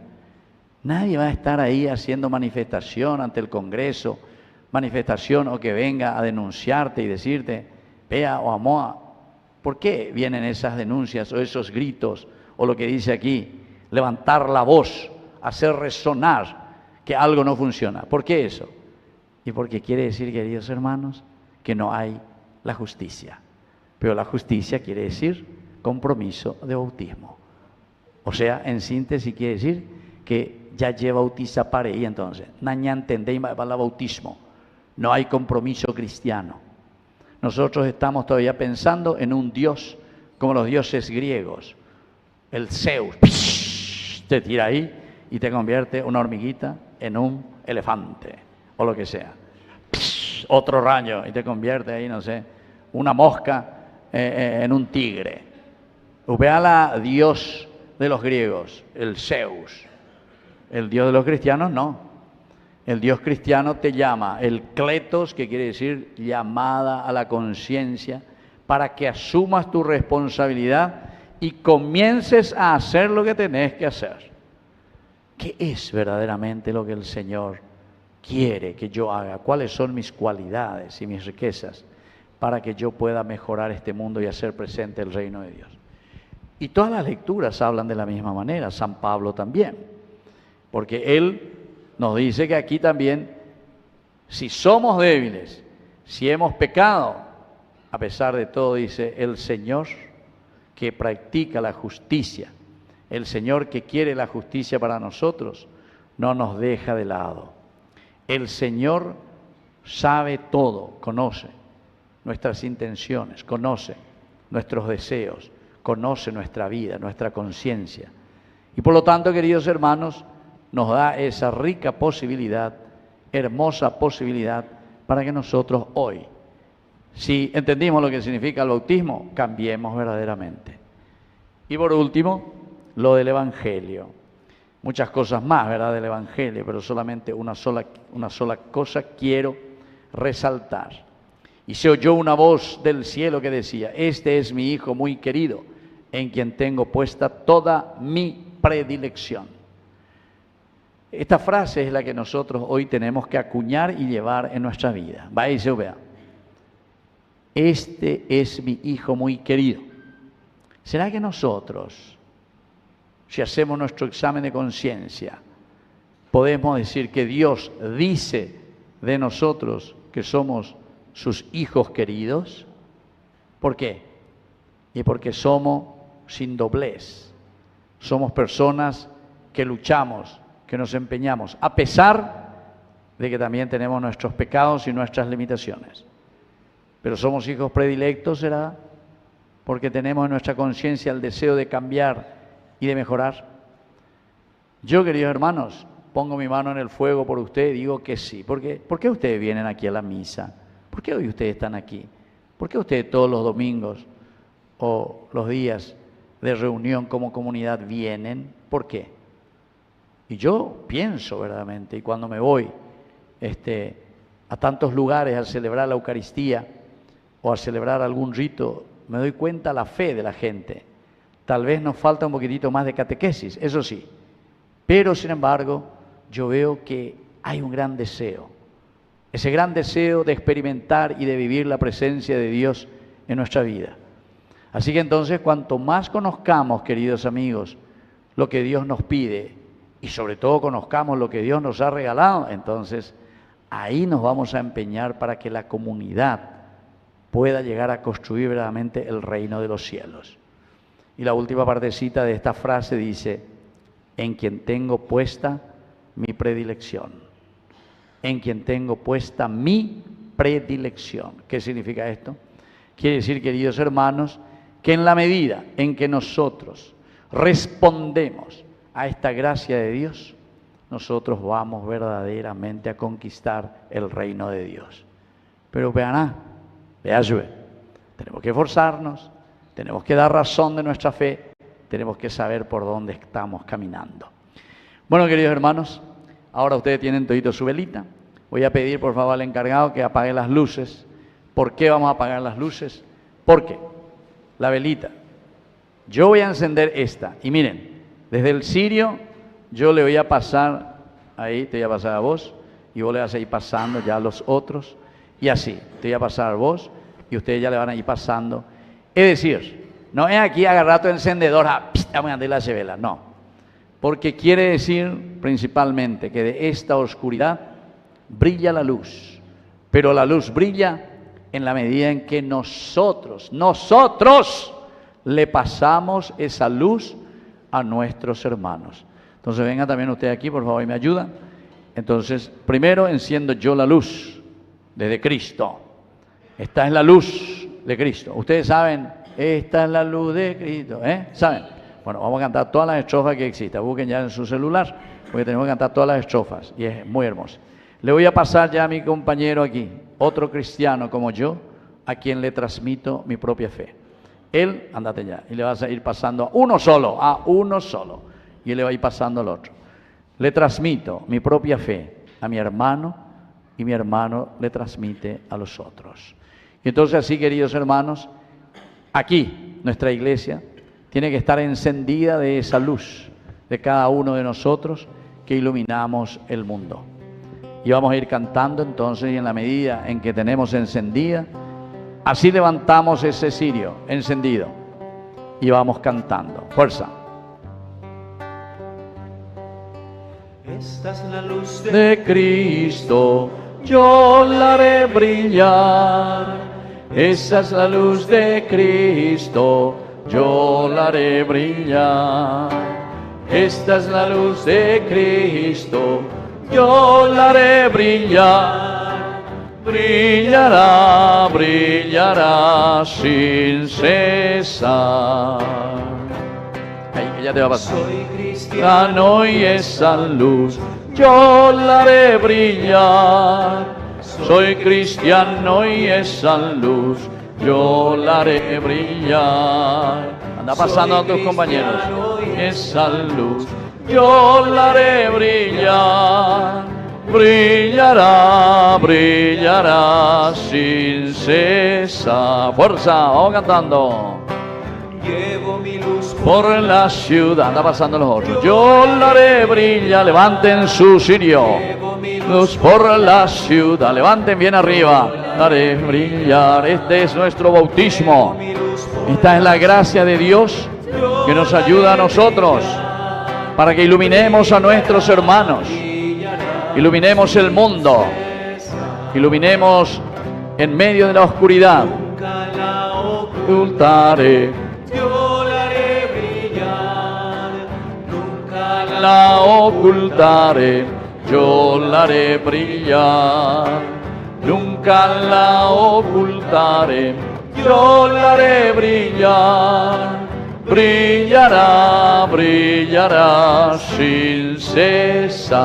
nadie va a estar ahí haciendo manifestación ante el Congreso, manifestación o que venga a denunciarte y decirte, vea o amoa. ¿Por qué vienen esas denuncias o esos gritos o lo que dice aquí, levantar la voz, hacer resonar que algo no funciona? ¿Por qué eso? Y porque quiere decir, queridos hermanos, que no hay la justicia. Pero la justicia quiere decir compromiso de bautismo. O sea, en síntesis quiere decir que ya lleva bautiza para ahí entonces. Naña entendéis para el bautismo. No hay compromiso cristiano. Nosotros estamos todavía pensando en un Dios como los dioses griegos. El Zeus te tira ahí y te convierte una hormiguita en un elefante o lo que sea. Otro rayo y te convierte ahí, no sé, una mosca en un tigre. Véala, Dios de los griegos, el Zeus. El Dios de los cristianos no. El Dios cristiano te llama el kletos, que quiere decir llamada a la conciencia, para que asumas tu responsabilidad y comiences a hacer lo que tenés que hacer. ¿Qué es verdaderamente lo que el Señor quiere que yo haga? ¿Cuáles son mis cualidades y mis riquezas para que yo pueda mejorar este mundo y hacer presente el reino de Dios? Y todas las lecturas hablan de la misma manera, San Pablo también, porque él nos dice que aquí también, si somos débiles, si hemos pecado, a pesar de todo, dice, el Señor que practica la justicia, el Señor que quiere la justicia para nosotros, no nos deja de lado. El Señor sabe todo, conoce nuestras intenciones, conoce nuestros deseos, conoce nuestra vida, nuestra conciencia. Y por lo tanto, queridos hermanos, nos da esa rica posibilidad, hermosa posibilidad, para que nosotros hoy, si entendimos lo que significa el bautismo, cambiemos verdaderamente. Y por último, lo del Evangelio. Muchas cosas más, ¿verdad?, del Evangelio, pero solamente una sola cosa quiero resaltar. Y se oyó una voz del cielo que decía: este es mi Hijo muy querido, en quien tengo puesta toda mi predilección. Esta frase es la que nosotros hoy tenemos que acuñar y llevar en nuestra vida. Va y se vea. Este es mi Hijo muy querido. ¿Será que nosotros, si hacemos nuestro examen de conciencia, podemos decir que Dios dice de nosotros que somos sus hijos queridos? ¿Por qué? Y porque somos sin doblez. Somos personas que luchamos, que nos empeñamos, a pesar de que también tenemos nuestros pecados y nuestras limitaciones. Pero somos hijos predilectos, ¿será? Porque tenemos en nuestra conciencia el deseo de cambiar y de mejorar. Yo, queridos hermanos, pongo mi mano en el fuego por usted y digo que sí. ¿Por qué ustedes vienen aquí a la misa? ¿Por qué hoy ustedes están aquí? ¿Por qué ustedes todos los domingos o los días de reunión como comunidad vienen? ¿Por qué? Y yo pienso verdaderamente, y cuando me voy a tantos lugares a celebrar la Eucaristía o a celebrar algún rito, me doy cuenta la fe de la gente. Tal vez nos falta un poquitito más de catequesis, eso sí. Pero, sin embargo, yo veo que hay un gran deseo. Ese gran deseo de experimentar y de vivir la presencia de Dios en nuestra vida. Así que entonces, cuanto más conozcamos, queridos amigos, lo que Dios nos pide, y sobre todo conozcamos lo que Dios nos ha regalado, entonces ahí nos vamos a empeñar para que la comunidad pueda llegar a construir verdaderamente el reino de los cielos. Y la última partecita de esta frase dice: en quien tengo puesta mi predilección. En quien tengo puesta mi predilección. ¿Qué significa esto? Quiere decir, queridos hermanos, que en la medida en que nosotros respondemos a esta gracia de Dios, nosotros vamos verdaderamente a conquistar el reino de Dios. Pero vean, tenemos que esforzarnos, tenemos que dar razón de nuestra fe, tenemos que saber por dónde estamos caminando. Bueno, queridos hermanos, ahora ustedes tienen todito su velita. Voy a pedir por favor al encargado que apague las luces. ¿Por qué vamos a apagar las luces? Porque la velita, yo voy a encender esta, y miren, desde el cirio yo le voy a pasar, ahí te voy a pasar a vos, y vos le vas a ir pasando ya a los otros, y así, te voy a pasar a vos, y ustedes ya le van a ir pasando. Es decir, no es aquí agarrar tu encendedor, vamos a andar la vela, no. Porque quiere decir principalmente que de esta oscuridad brilla la luz, pero la luz brilla en la medida en que nosotros le pasamos esa luz a nuestros hermanos. Entonces venga también usted aquí, por favor, y me ayuda. Entonces, primero enciendo yo la luz desde Cristo. Esta es la luz de Cristo. Ustedes saben, esta es la luz de Cristo, ¿eh? ¿Saben? Bueno, vamos a cantar todas las estrofas que existan. Busquen ya en su celular, porque tenemos que cantar todas las estrofas, y es muy hermoso. Le voy a pasar ya a mi compañero aquí, otro cristiano como yo, a quien le transmito mi propia fe. Él, andate ya, y le vas a ir pasando a uno solo, y le va a ir pasando al otro. Le transmito mi propia fe a mi hermano, y mi hermano le transmite a los otros. Y entonces así, queridos hermanos, aquí nuestra iglesia tiene que estar encendida de esa luz de cada uno de nosotros que iluminamos el mundo. Y vamos a ir cantando entonces, y en la medida en que tenemos encendida, así levantamos ese cirio encendido y vamos cantando. Fuerza. Esta es la luz de Cristo, yo la haré brillar. Esta es la luz de Cristo, yo la haré brillar. esta es la luz de Cristo, yo la haré brillar, brillará, brillará sin cesar. Ahí, ya te va a pasar. Soy cristiano y esa luz yo la haré brillar. Soy cristiano y esa luz yo la haré brillar. Anda pasando a tus compañeros. Esa luz yo la haré brillar. Brillará, brillará sin cesar. Fuerza, vamos cantando. Llevo mi luz por la ciudad. Anda pasando los otros. Yo la haré brillar. Levanten su cirio. Luz por la ciudad. Levanten bien arriba. La haré brillar. Este es nuestro bautismo. Esta es la gracia de Dios que nos ayuda a nosotros para que iluminemos a nuestros hermanos, iluminemos el mundo, iluminemos en medio de la oscuridad. Nunca la ocultaré. Yo la haré brillar. Nunca la ocultaré. Yo la haré brillar. Nunca la ocultaré. Yo la haré brillar. Brillará, brillará sin cesar.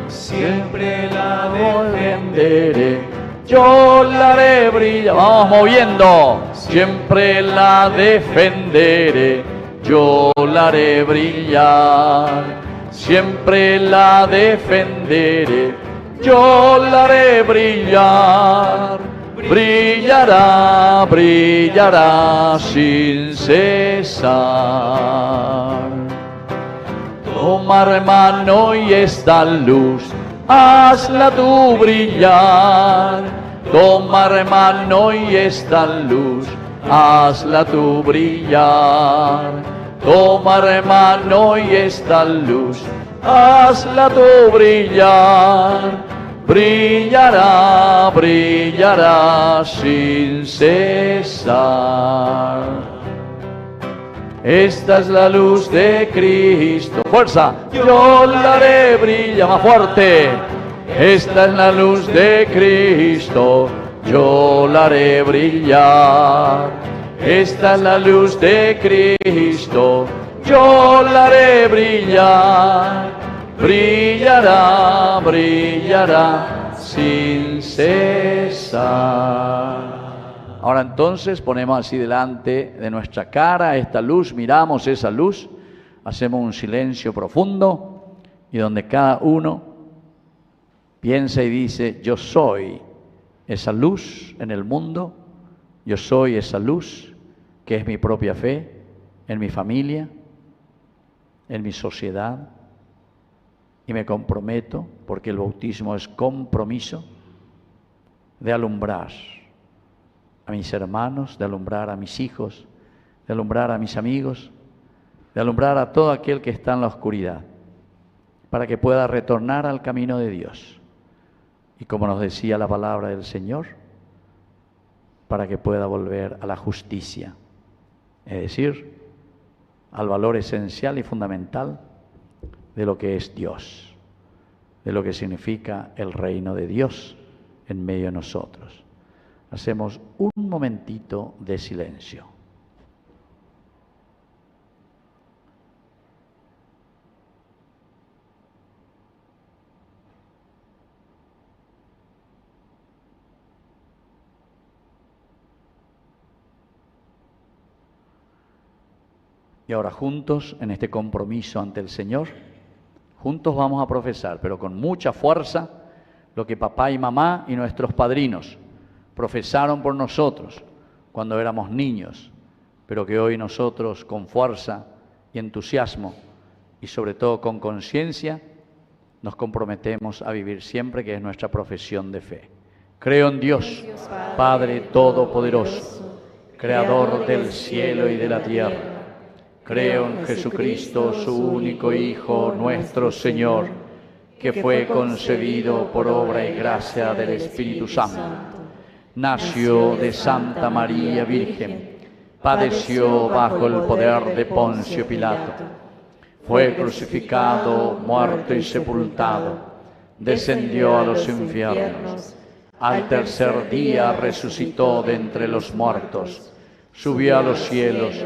Siempre la defenderé. Yo la haré brillar. Vamos moviendo. Siempre la defenderé. Yo la haré brillar. Siempre la defenderé. Yo la haré brillar. Brillará, brillará sin cesar. Toma, hermano, y esta luz, hazla tú brillar. Toma, hermano, y esta luz, hazla tú brillar. Toma, hermano, y esta luz, hazla tú brillar. Brillará, brillará sin cesar. Esta es la luz de Cristo. Fuerza. Yo la haré brillar. Más fuerte. Esta es la luz de Cristo. Yo la haré brillar. Esta es la luz de Cristo. Yo la haré brillar. Brillará, brillará sin cesar. Ahora entonces ponemos así delante de nuestra cara esta luz, miramos esa luz, hacemos un silencio profundo y donde cada uno piensa y dice: yo soy esa luz en el mundo, yo soy esa luz que es mi propia fe, en mi familia, en mi sociedad. Y me comprometo, porque el bautismo es compromiso, de alumbrar a mis hermanos, de alumbrar a mis hijos, de alumbrar a mis amigos, de alumbrar a todo aquel que está en la oscuridad, para que pueda retornar al camino de Dios. Y como nos decía la palabra del Señor, para que pueda volver a la justicia, es decir, al valor esencial y fundamental de lo que es Dios, de lo que significa el reino de Dios en medio de nosotros. Hacemos un momentito de silencio. Y ahora juntos, en este compromiso ante el Señor, juntos vamos a profesar, pero con mucha fuerza, lo que papá y mamá y nuestros padrinos profesaron por nosotros cuando éramos niños, pero que hoy nosotros con fuerza y entusiasmo y sobre todo con conciencia nos comprometemos a vivir siempre, que es nuestra profesión de fe. Creo en Dios, Padre Todopoderoso, Creador del cielo y de la tierra. Creo en Jesucristo, su único Hijo, nuestro Señor, que fue concebido por obra y gracia del Espíritu Santo. Nació de Santa María Virgen, padeció bajo el poder de Poncio Pilato, fue crucificado, muerto y sepultado, descendió a los infiernos, al tercer día resucitó de entre los muertos, subió a los cielos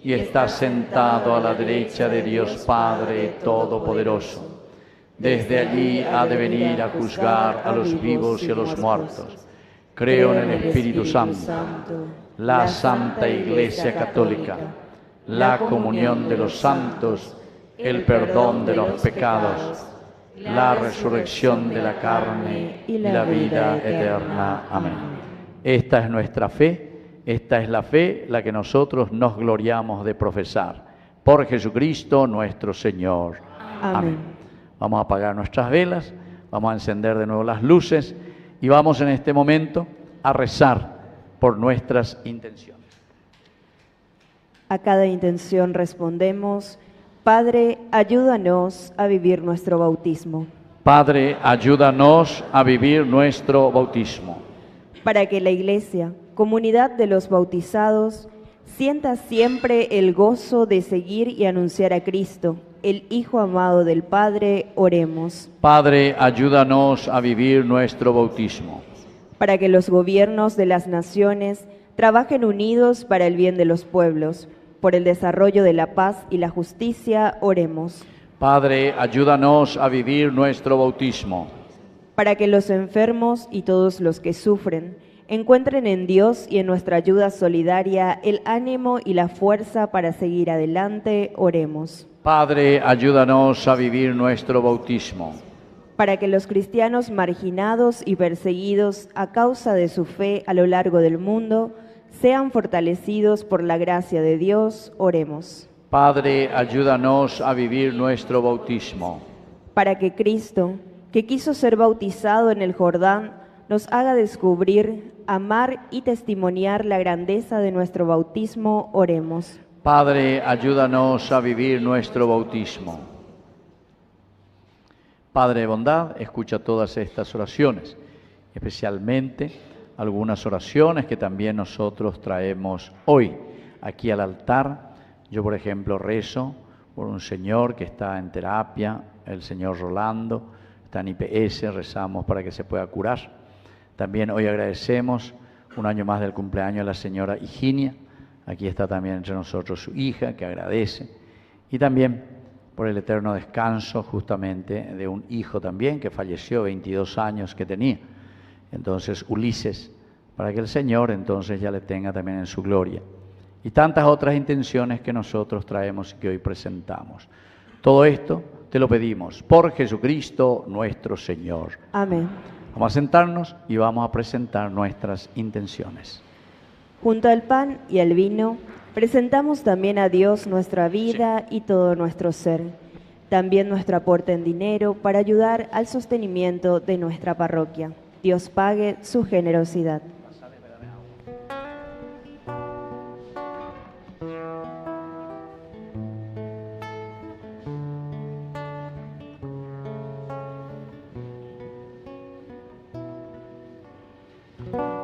y está sentado a la derecha de Dios Padre Todopoderoso. Desde allí ha de venir a juzgar a los vivos y a los muertos. Creo en el Espíritu Santo, la Santa Iglesia Católica, la comunión de los santos, el perdón de los pecados, la resurrección de la carne y la vida eterna. Amén. Esta es nuestra fe, esta es la fe la que nosotros nos gloriamos de profesar. Por Jesucristo nuestro Señor. Amén. Vamos a apagar nuestras velas, vamos a encender de nuevo las luces y vamos en este momento a rezar por nuestras intenciones. A cada intención respondemos: Padre, ayúdanos a vivir nuestro bautismo. Padre, ayúdanos a vivir nuestro bautismo. Para que la Iglesia, comunidad de los bautizados, sienta siempre el gozo de seguir y anunciar a Cristo, el Hijo amado del Padre, oremos. Padre, ayúdanos a vivir nuestro bautismo. Para que los gobiernos de las naciones trabajen unidos para el bien de los pueblos, por el desarrollo de la paz y la justicia, oremos. Padre, ayúdanos a vivir nuestro bautismo. Para que los enfermos y todos los que sufren encuentren en Dios y en nuestra ayuda solidaria el ánimo y la fuerza para seguir adelante, oremos. Padre, ayúdanos a vivir nuestro bautismo. Para que los cristianos marginados y perseguidos a causa de su fe a lo largo del mundo sean fortalecidos por la gracia de Dios, oremos. Padre, ayúdanos a vivir nuestro bautismo. Para que Cristo, que quiso ser bautizado en el Jordán, nos haga descubrir, amar y testimoniar la grandeza de nuestro bautismo, oremos. Padre, ayúdanos a vivir nuestro bautismo. Padre de bondad, escucha todas estas oraciones, especialmente algunas oraciones que también nosotros traemos hoy aquí al altar. Yo, por ejemplo, rezo por un señor que está en terapia, el señor Rolando, está en IPS, rezamos para que se pueda curar. También hoy agradecemos un año más del cumpleaños a la señora Higinia. Aquí está también entre nosotros su hija, que agradece. Y también por el eterno descanso justamente de un hijo también que falleció, 22 años que tenía. Entonces, Ulises, para que el Señor entonces ya le tenga también en su gloria. Y tantas otras intenciones que nosotros traemos y que hoy presentamos. Todo esto te lo pedimos por Jesucristo nuestro Señor. Amén. Vamos a sentarnos y vamos a presentar nuestras intenciones. Junto al pan y al vino, presentamos también a Dios nuestra vida y todo nuestro ser. También nuestro aporte en dinero para ayudar al sostenimiento de nuestra parroquia. Dios pague su generosidad.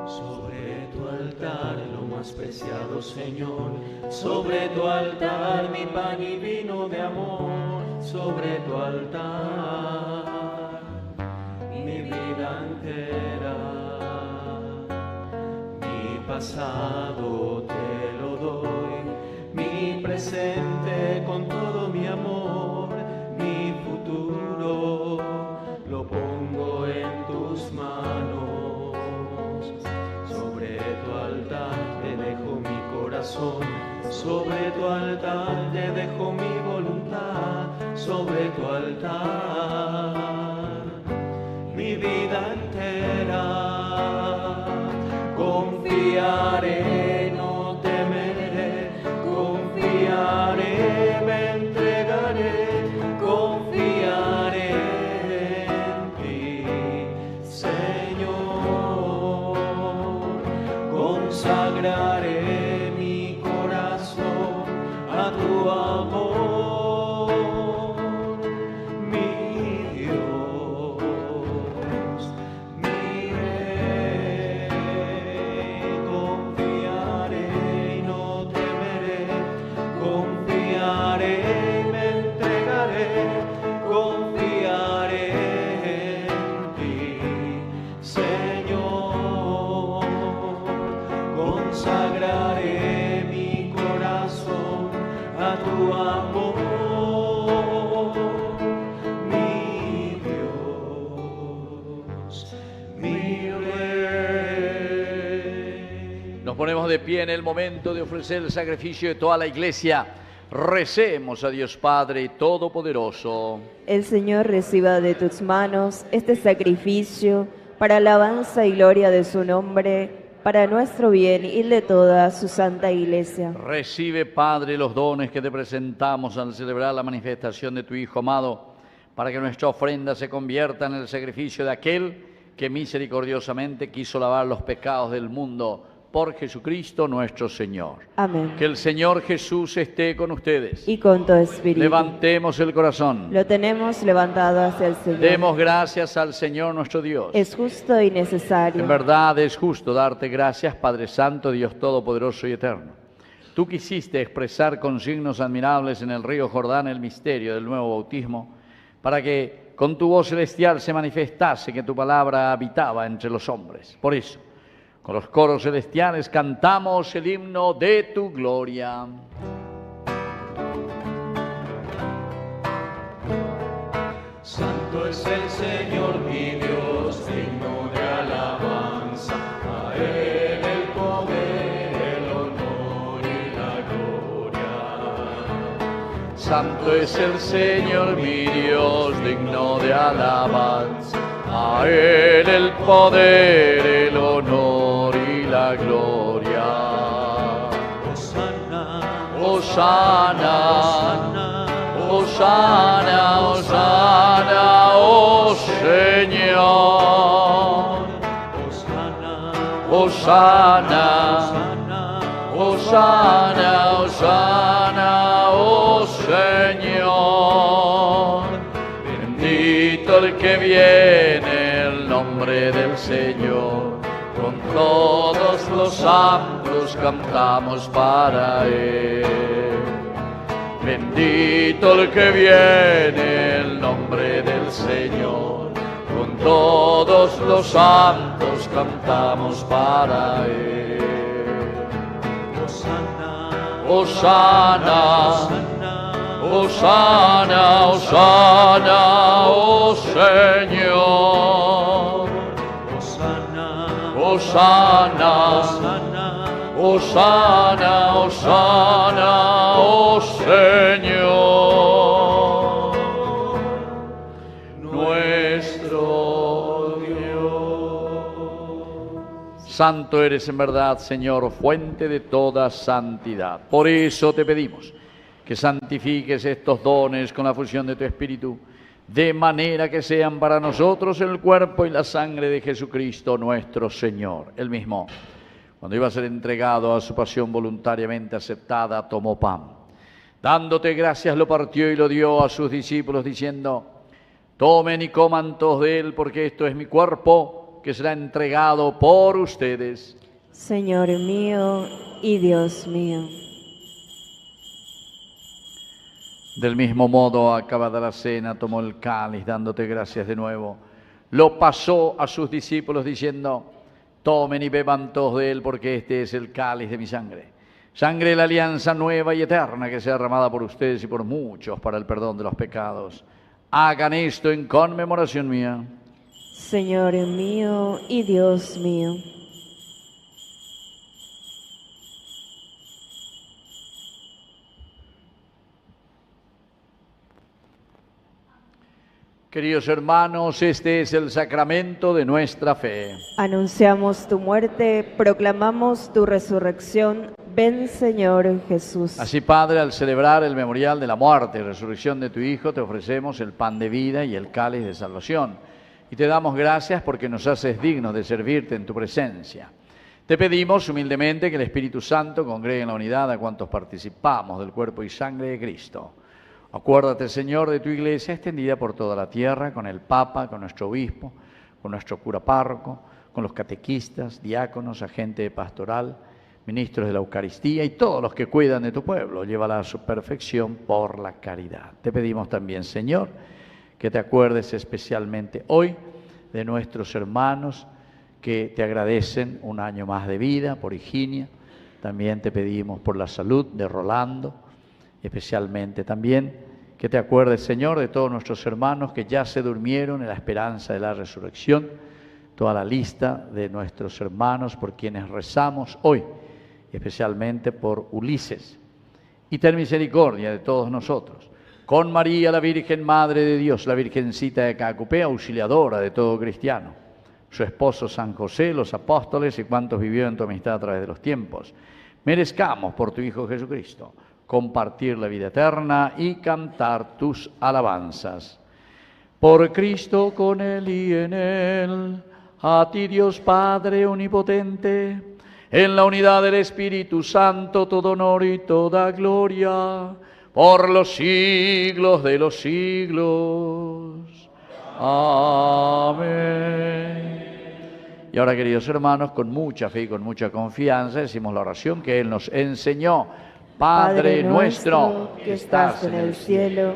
Sobre tu altar, lo más preciado, Señor, sobre tu altar, mi pan y vino de amor, sobre tu altar, mi vida entera, mi pasado te lo doy, mi presente con todo mi amor, mi futuro lo pongo en tus manos. Sobre tu altar te dejo mi corazón, sobre tu altar te dejo mi voluntad, sobre tu altar mi vida entera. Confiaré, no temeré, confiaré, me entregaré, confiaré en ti, Señor. Consagraré mi corazón a tu amor, mi Dios, mi Rey. Confiaré y no tu amor, mi Dios, mi Rey. Nos ponemos de pie en el momento de ofrecer el sacrificio de toda la Iglesia. Recemos a Dios Padre Todopoderoso. El Señor reciba de tus manos este sacrificio para alabanza y gloria de su nombre, para nuestro bien y el de toda su santa Iglesia. Recibe, Padre, los dones que te presentamos al celebrar la manifestación de tu Hijo amado, para que nuestra ofrenda se convierta en el sacrificio de aquel que misericordiosamente quiso lavar los pecados del mundo, por Jesucristo nuestro Señor. Amén. Que el Señor Jesús esté con ustedes. Y con tu espíritu. Levantemos el corazón. Lo tenemos levantado hacia el Señor. Demos gracias al Señor nuestro Dios. Es justo y necesario. En verdad es justo darte gracias, Padre Santo, Dios Todopoderoso y Eterno. Tú quisiste expresar con signos admirables en el río Jordán el misterio del nuevo bautismo, para que con tu voz celestial se manifestase que tu palabra habitaba entre los hombres. Por eso, con los coros celestiales cantamos el himno de tu gloria. Santo es el Señor mi Dios, digno de alabanza, a Él el poder, el honor y la gloria. Santo es el Señor mi Dios, digno de alabanza, a Él el poder, el honor y la gloria. Hosana, Hosana, Hosana, Hosana, oh Señor. Hosana, Hosana, Hosana, oh Señor. Bendito el que viene, el nombre del Señor. Con todos los santos cantamos para Él. Bendito el que viene, el nombre del Señor. Con todos los santos cantamos para Él. Hosana, Hosana, Hosana, oh Señor. Hosana, Hosana, Hosana, oh Señor, nuestro Dios. Santo eres en verdad, Señor, fuente de toda santidad. Por eso te pedimos que santifiques estos dones con la fusión de tu Espíritu, de manera que sean para nosotros el cuerpo y la sangre de Jesucristo nuestro Señor. Él mismo, cuando iba a ser entregado a su pasión voluntariamente aceptada, tomó pan. Dándote gracias, lo partió y lo dio a sus discípulos, diciendo: tomen y coman todos de él, porque esto es mi cuerpo, que será entregado por ustedes. Señor mío y Dios mío. Del mismo modo, acabada la cena, tomó el cáliz, dándote gracias de nuevo. Lo pasó a sus discípulos, diciendo: tomen y beban todos de él, porque este es el cáliz de mi sangre. Sangre de la alianza nueva y eterna, que sea derramada por ustedes y por muchos para el perdón de los pecados. Hagan esto en conmemoración mía. Señor mío y Dios mío. Queridos hermanos, este es el sacramento de nuestra fe. Anunciamos tu muerte, proclamamos tu resurrección. Ven, Señor Jesús. Así, Padre, al celebrar el memorial de la muerte y resurrección de tu Hijo, te ofrecemos el pan de vida y el cáliz de salvación. Y te damos gracias porque nos haces dignos de servirte en tu presencia. Te pedimos humildemente que el Espíritu Santo congregue en la unidad a cuantos participamos del cuerpo y sangre de Cristo. Acuérdate, Señor, de tu Iglesia extendida por toda la tierra, con el Papa, con nuestro obispo, con nuestro cura párroco, con los catequistas, diáconos, agente pastoral, ministros de la Eucaristía y todos los que cuidan de tu pueblo. Llévala a su perfección por la caridad. Te pedimos también, Señor, que te acuerdes especialmente hoy de nuestros hermanos que te agradecen un año más de vida, por Higinia. También te pedimos por la salud de Rolando especialmente también que te acuerdes, Señor, de todos nuestros hermanos que ya se durmieron en la esperanza de la resurrección, toda la lista de nuestros hermanos por quienes rezamos hoy, especialmente por Ulises. Y ten misericordia de todos nosotros. Con María, la Virgen Madre de Dios, la Virgencita de Cacupé, auxiliadora de todo cristiano, su esposo San José, los apóstoles y cuantos vivieron en tu amistad a través de los tiempos, merezcamos por tu Hijo Jesucristo compartir la vida eterna y cantar tus alabanzas. Por Cristo, con Él y en Él, a ti Dios Padre omnipotente, en la unidad del Espíritu Santo, todo honor y toda gloria, por los siglos de los siglos. Amén. Y ahora, queridos hermanos, con mucha fe y con mucha confianza, decimos la oración que Él nos enseñó. Padre nuestro que estás en el cielo,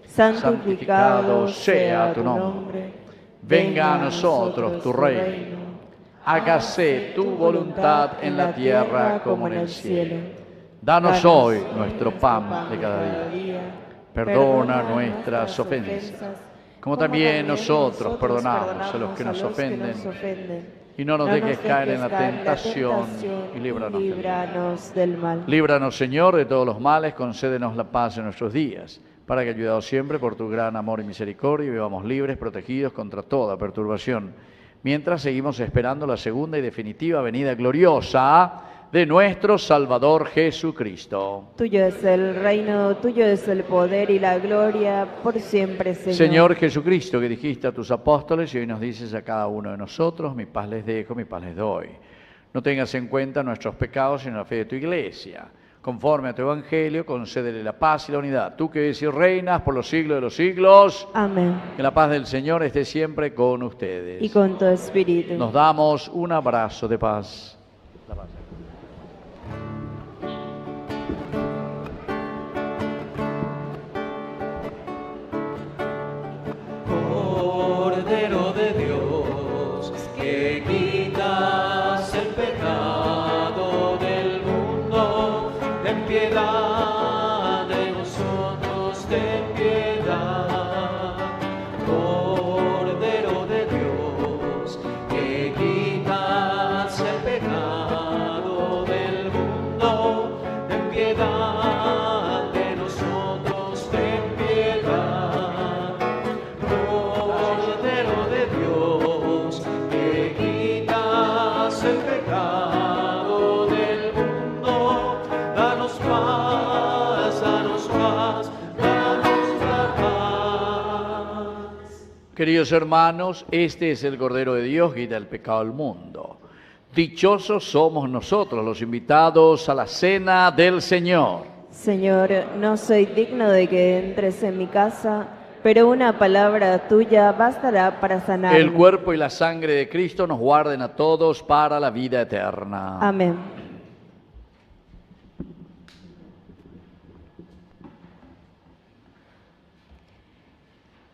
santificado sea tu nombre. Venga a nosotros tu reino. Hágase tu voluntad en la tierra como en el cielo. Danos hoy nuestro pan de cada día. Perdona nuestras ofensas, como también nosotros perdonamos a los que nos ofenden. Y no nos dejes caer en la tentación y líbranos del mal. Líbranos, Señor, de todos los males, concédenos la paz en nuestros días, para que, ayudados siempre por tu gran amor y misericordia, vivamos libres, protegidos contra toda perturbación, mientras seguimos esperando la segunda y definitiva venida gloriosa de nuestro Salvador Jesucristo. Tuyo es el reino, tuyo es el poder y la gloria, por siempre, Señor. Señor Jesucristo, que dijiste a tus apóstoles y hoy nos dices a cada uno de nosotros, mi paz les dejo, mi paz les doy. No tengas en cuenta nuestros pecados, sino la fe de tu Iglesia. Conforme a tu Evangelio, concédele la paz y la unidad. Tú que vives y reinas por los siglos de los siglos. Amén. Que la paz del Señor esté siempre con ustedes. Y con tu espíritu. Nos damos un abrazo de paz. La paz. Cordero de Dios, que quitas el pecado del mundo, ten piedad de nosotros, ten piedad. Cordero de Dios, que quitas el pecado del mundo, ten piedad de nosotros, ten piedad. Cordero de Dios, que quitas el pecado del mundo, danos paz, danos paz, danos la paz. Queridos hermanos, este es el Cordero de Dios que quita el pecado del mundo. Dichosos somos nosotros, los invitados a la cena del Señor. Señor, no soy digno de que entres en mi casa, pero una palabra tuya bastará para sanarme. El cuerpo y la sangre de Cristo nos guarden a todos para la vida eterna. Amén.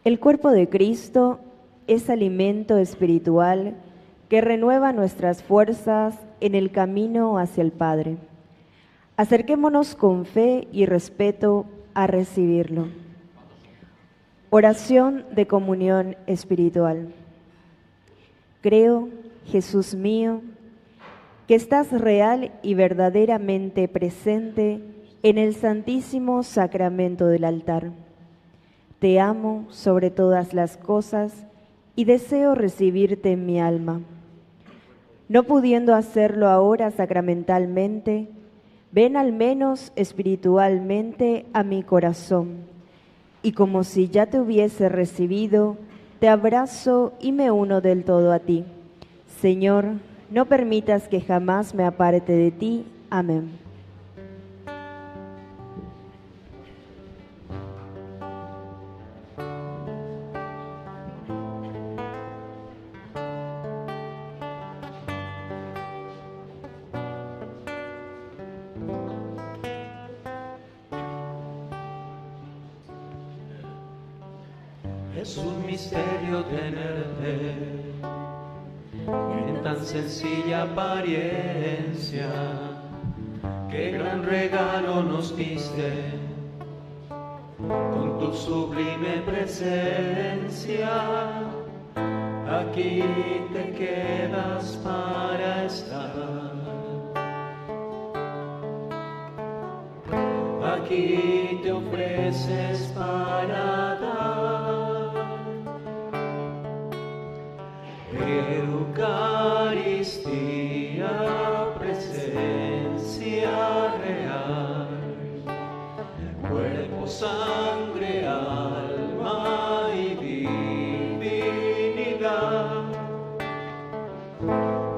El cuerpo de Cristo es alimento espiritual que renueva nuestras fuerzas en el camino hacia el Padre. Acerquémonos con fe y respeto a recibirlo. Oración de comunión espiritual. Creo, Jesús mío, que estás real y verdaderamente presente en el Santísimo Sacramento del altar. Te amo sobre todas las cosas y deseo recibirte en mi alma. No pudiendo hacerlo ahora sacramentalmente, ven al menos espiritualmente a mi corazón, y como si ya te hubiese recibido, te abrazo y me uno del todo a ti. Señor, no permitas que jamás me aparte de ti. Amén. Es un misterio tenerte en tan sencilla apariencia. Qué gran regalo nos diste con tu sublime presencia. Aquí te quedas para estar. Aquí te ofreces para dar. Eucaristía, presencia real, cuerpo, sangre, alma y divinidad.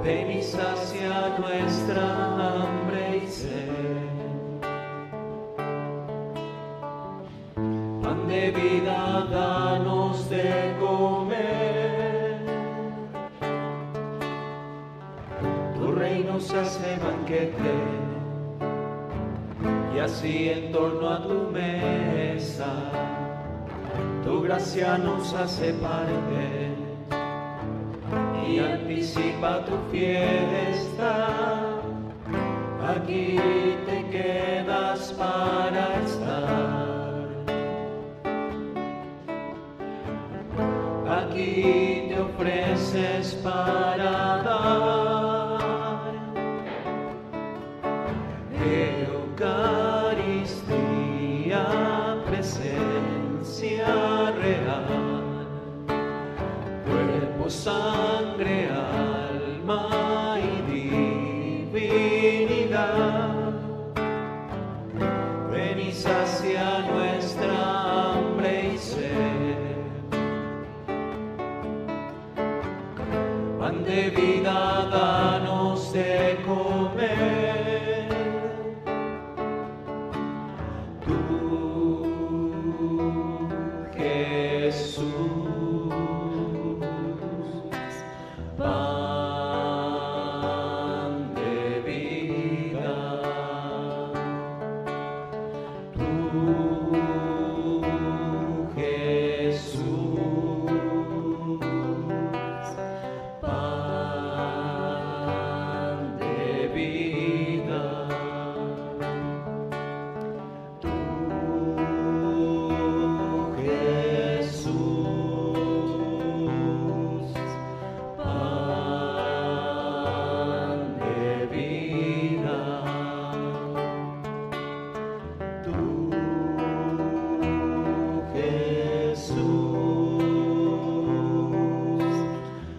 Ven y sacia nuestra hambre y sed. Pan de vida, danos de comer. Tu reino se hace banquete, y así en torno a tu mesa, tu gracia nos hace parte y anticipa tu fiesta. Aquí te quedas para estar. Aquí te ofreces para dar. Eucaristía, presencia real, cuerpo, sangre, alma y divinidad. Ven y sacia nuestra hambre y sed. Pan de vida, danos de comer. Tú, Jesús, pan de vida. Tú, Jesús, pan de vida. Tú, Jesús, pan de vida. Tú, Jesús,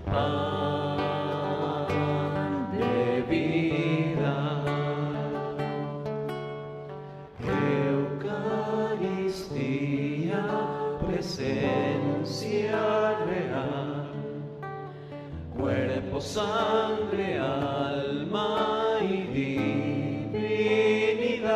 pan de vida. Eucaristía, presencia real, cuerpo, sangre, alma y divinidad.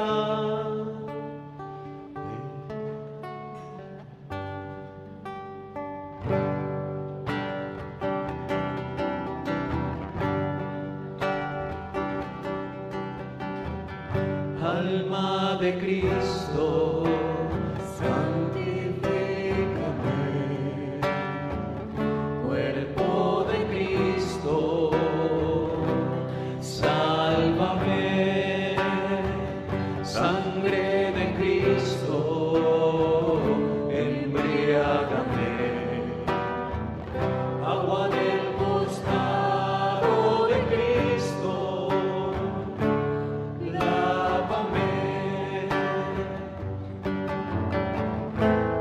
Alma de Cristo, santifícame. Cuerpo de Cristo, sálvame. Sangre de Cristo, embriágame. Agua del costado de Cristo, lávame.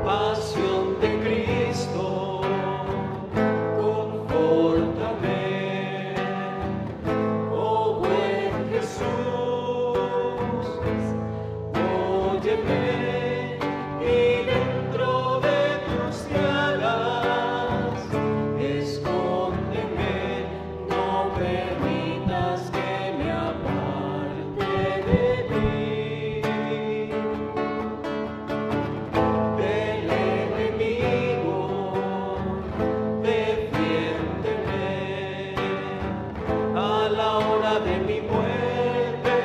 Pasión de Cristo, confórtame. Oh buen Jesús, óyeme, y dentro de tus llagas escóndeme. No permitas que me aparte de ti. Del enemigo, defiéndeme. A la hora de mi muerte,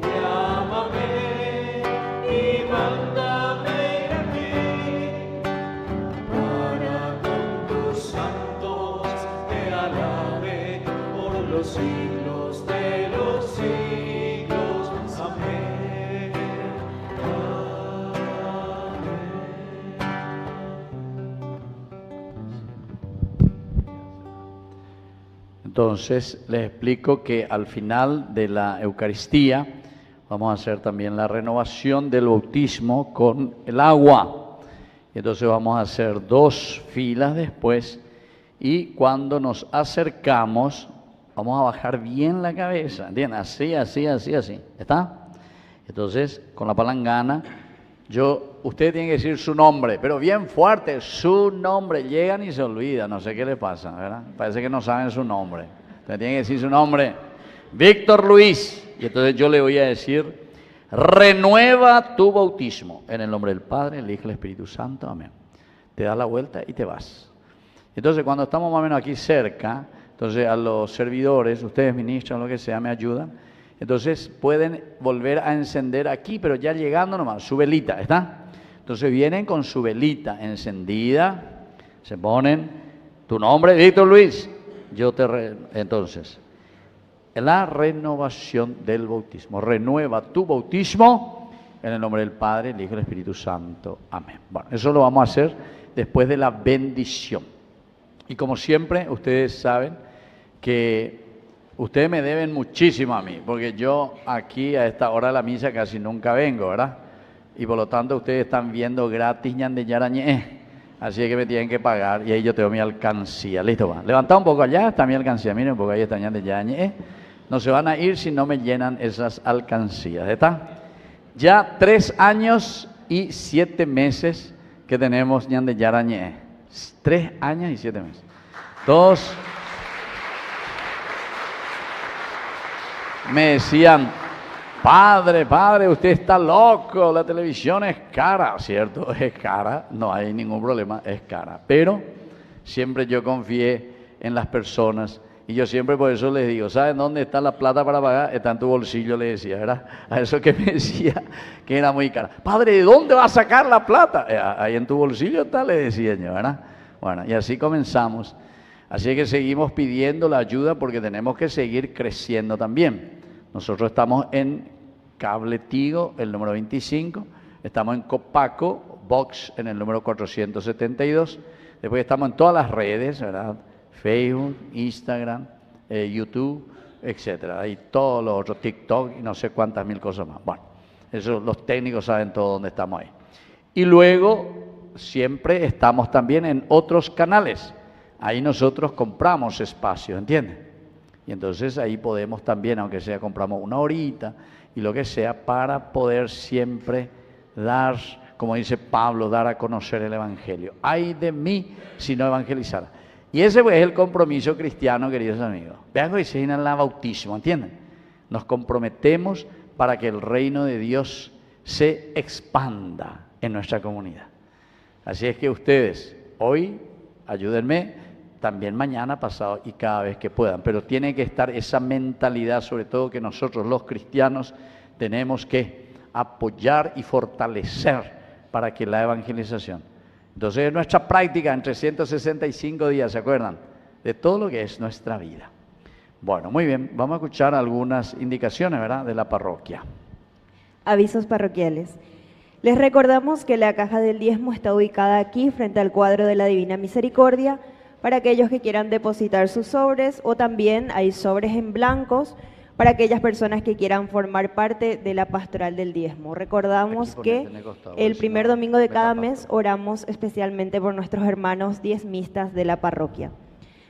llámame y mándame a ti, para con tus santos te alabe por los siglos de los siglos. Amén. Entonces les explico que al final de la Eucaristía vamos a hacer también la renovación del bautismo con el agua. Entonces vamos a hacer 2 filas después y cuando nos acercamos vamos a bajar bien la cabeza, ¿entienden? Así, ¿está? Entonces con la palangana, usted tiene que decir su nombre, pero bien fuerte, su nombre. Llegan y se olvidan, no sé qué le pasa, ¿verdad? Parece que no saben su nombre. Usted tiene que decir su nombre, Víctor Luis. Y entonces yo le voy a decir, renueva tu bautismo en el nombre del Padre, el Hijo y el Espíritu Santo, amén. Te das la vuelta y te vas. Entonces cuando estamos más o menos aquí cerca, entonces a los servidores, ustedes ministran, lo que sea, me ayudan. Entonces pueden volver a encender aquí, pero ya llegando nomás, su velita, ¿está? Entonces vienen con su velita encendida, se ponen tu nombre, Víctor Luis, entonces, la renovación del bautismo, renueva tu bautismo en el nombre del Padre, el Hijo y el Espíritu Santo, amén. Bueno, eso lo vamos a hacer después de la bendición. Y como siempre, ustedes saben que ustedes me deben muchísimo a mí, porque yo aquí a esta hora de la misa casi nunca vengo, ¿verdad? Y por lo tanto ustedes están viendo gratis Ñande Yarañé, así es que me tienen que pagar y ahí yo tengo mi alcancía. Listo, va. Levantad un poco allá, está mi alcancía, miren un poco, ahí está Ñande Yarañé. No se van a ir si no me llenan esas alcancías, ¿está? Ya 3 años y 7 meses que tenemos Ñande Yarañé. 3 años y 7 meses. Todos me decían, padre, usted está loco, la televisión es cara, ¿cierto? Es cara, no hay ningún problema, es cara. Pero siempre yo confié en las personas y yo siempre por eso les digo, ¿saben dónde está la plata para pagar? Está en tu bolsillo, le decía, ¿verdad? A eso que me decía que era muy cara. Padre, ¿de dónde va a sacar la plata? Ahí en tu bolsillo está, le decía yo, ¿verdad? Bueno, y así comenzamos. Así que seguimos pidiendo la ayuda porque tenemos que seguir creciendo también. Nosotros estamos en Cable Tigo, el número 25, estamos en Copaco, Box en el número 472, después estamos en todas las redes, ¿verdad? Facebook, Instagram, YouTube, etcétera, y todos los otros, TikTok y no sé cuántas mil cosas más. Bueno, eso los técnicos saben todo dónde estamos ahí. Y luego siempre estamos también en otros canales. Ahí nosotros compramos espacio, ¿entienden? Y entonces ahí podemos también, aunque sea compramos 1 horita y lo que sea, para poder siempre dar, como dice Pablo, dar a conocer el Evangelio. Ay de mí si no evangelizara. Y ese es el compromiso cristiano, queridos amigos. Vean que se llama el bautismo, ¿entienden? Nos comprometemos para que el reino de Dios se expanda en nuestra comunidad. Así es que ustedes hoy ayúdenme, también mañana, pasado y cada vez que puedan. Pero tiene que estar esa mentalidad, sobre todo que nosotros los cristianos tenemos que apoyar y fortalecer para que la evangelización. Entonces es nuestra práctica en 365 días, ¿se acuerdan? De todo lo que es nuestra vida. Bueno, muy bien, vamos a escuchar algunas indicaciones, ¿verdad?, de la parroquia. Avisos parroquiales. Les recordamos que la caja del diezmo está ubicada aquí frente al cuadro de la Divina Misericordia para aquellos que quieran depositar sus sobres, o también hay sobres en blancos para aquellas personas que quieran formar parte de la pastoral del diezmo. Recordamos que el primer domingo de cada mes oramos especialmente por nuestros hermanos diezmistas de la parroquia.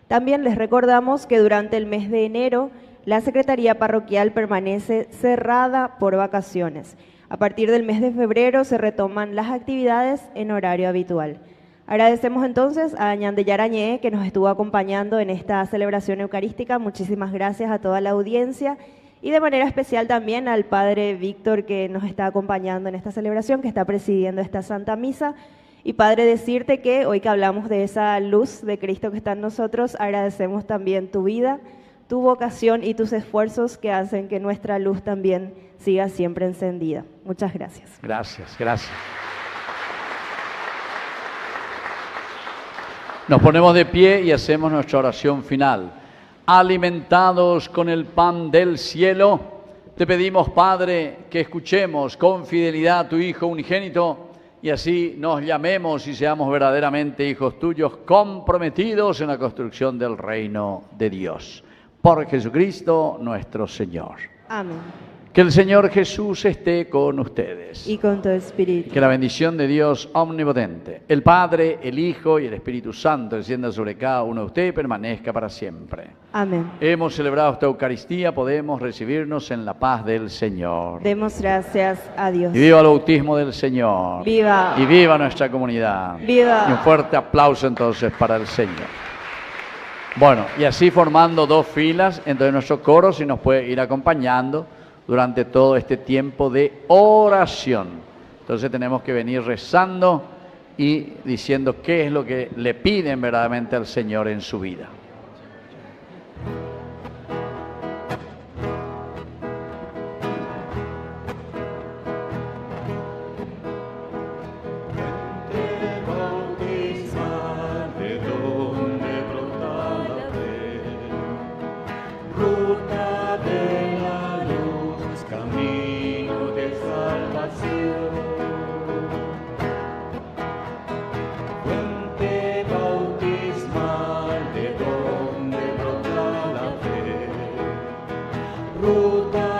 También les recordamos que durante el mes de enero la Secretaría Parroquial permanece cerrada por vacaciones. A partir del mes de febrero se retoman las actividades en horario habitual. Agradecemos entonces a Ñande Yarañé que nos estuvo acompañando en esta celebración eucarística. Muchísimas gracias a toda la audiencia y de manera especial también al Padre Víctor que nos está acompañando en esta celebración, que está presidiendo esta Santa Misa. Y Padre, decirte que hoy que hablamos de esa luz de Cristo que está en nosotros, agradecemos también tu vida, tu vocación y tus esfuerzos que hacen que nuestra luz también siga siempre encendida. Muchas gracias. Gracias, gracias. Nos ponemos de pie y hacemos nuestra oración final. Alimentados con el pan del cielo, te pedimos, Padre, que escuchemos con fidelidad a tu Hijo unigénito y así nos llamemos y seamos verdaderamente hijos tuyos comprometidos en la construcción del reino de Dios. por Jesucristo nuestro Señor. Amén. Que el Señor Jesús esté con ustedes. Y con tu espíritu. Que la bendición de Dios omnipotente, el Padre, el Hijo y el Espíritu Santo descienda sobre cada uno de ustedes y permanezca para siempre. Amén. Hemos celebrado esta Eucaristía, podemos recibirnos en la paz del Señor. Demos gracias a Dios. Y viva el bautismo del Señor. Viva. Y viva nuestra comunidad. Viva. Y un fuerte aplauso entonces para el Señor. Bueno, y así formando dos filas, entonces nuestro coro si nos puede ir acompañando durante todo este tiempo de oración. Entonces tenemos que venir rezando y diciendo qué es lo que le piden verdaderamente al Señor en su vida. Ruta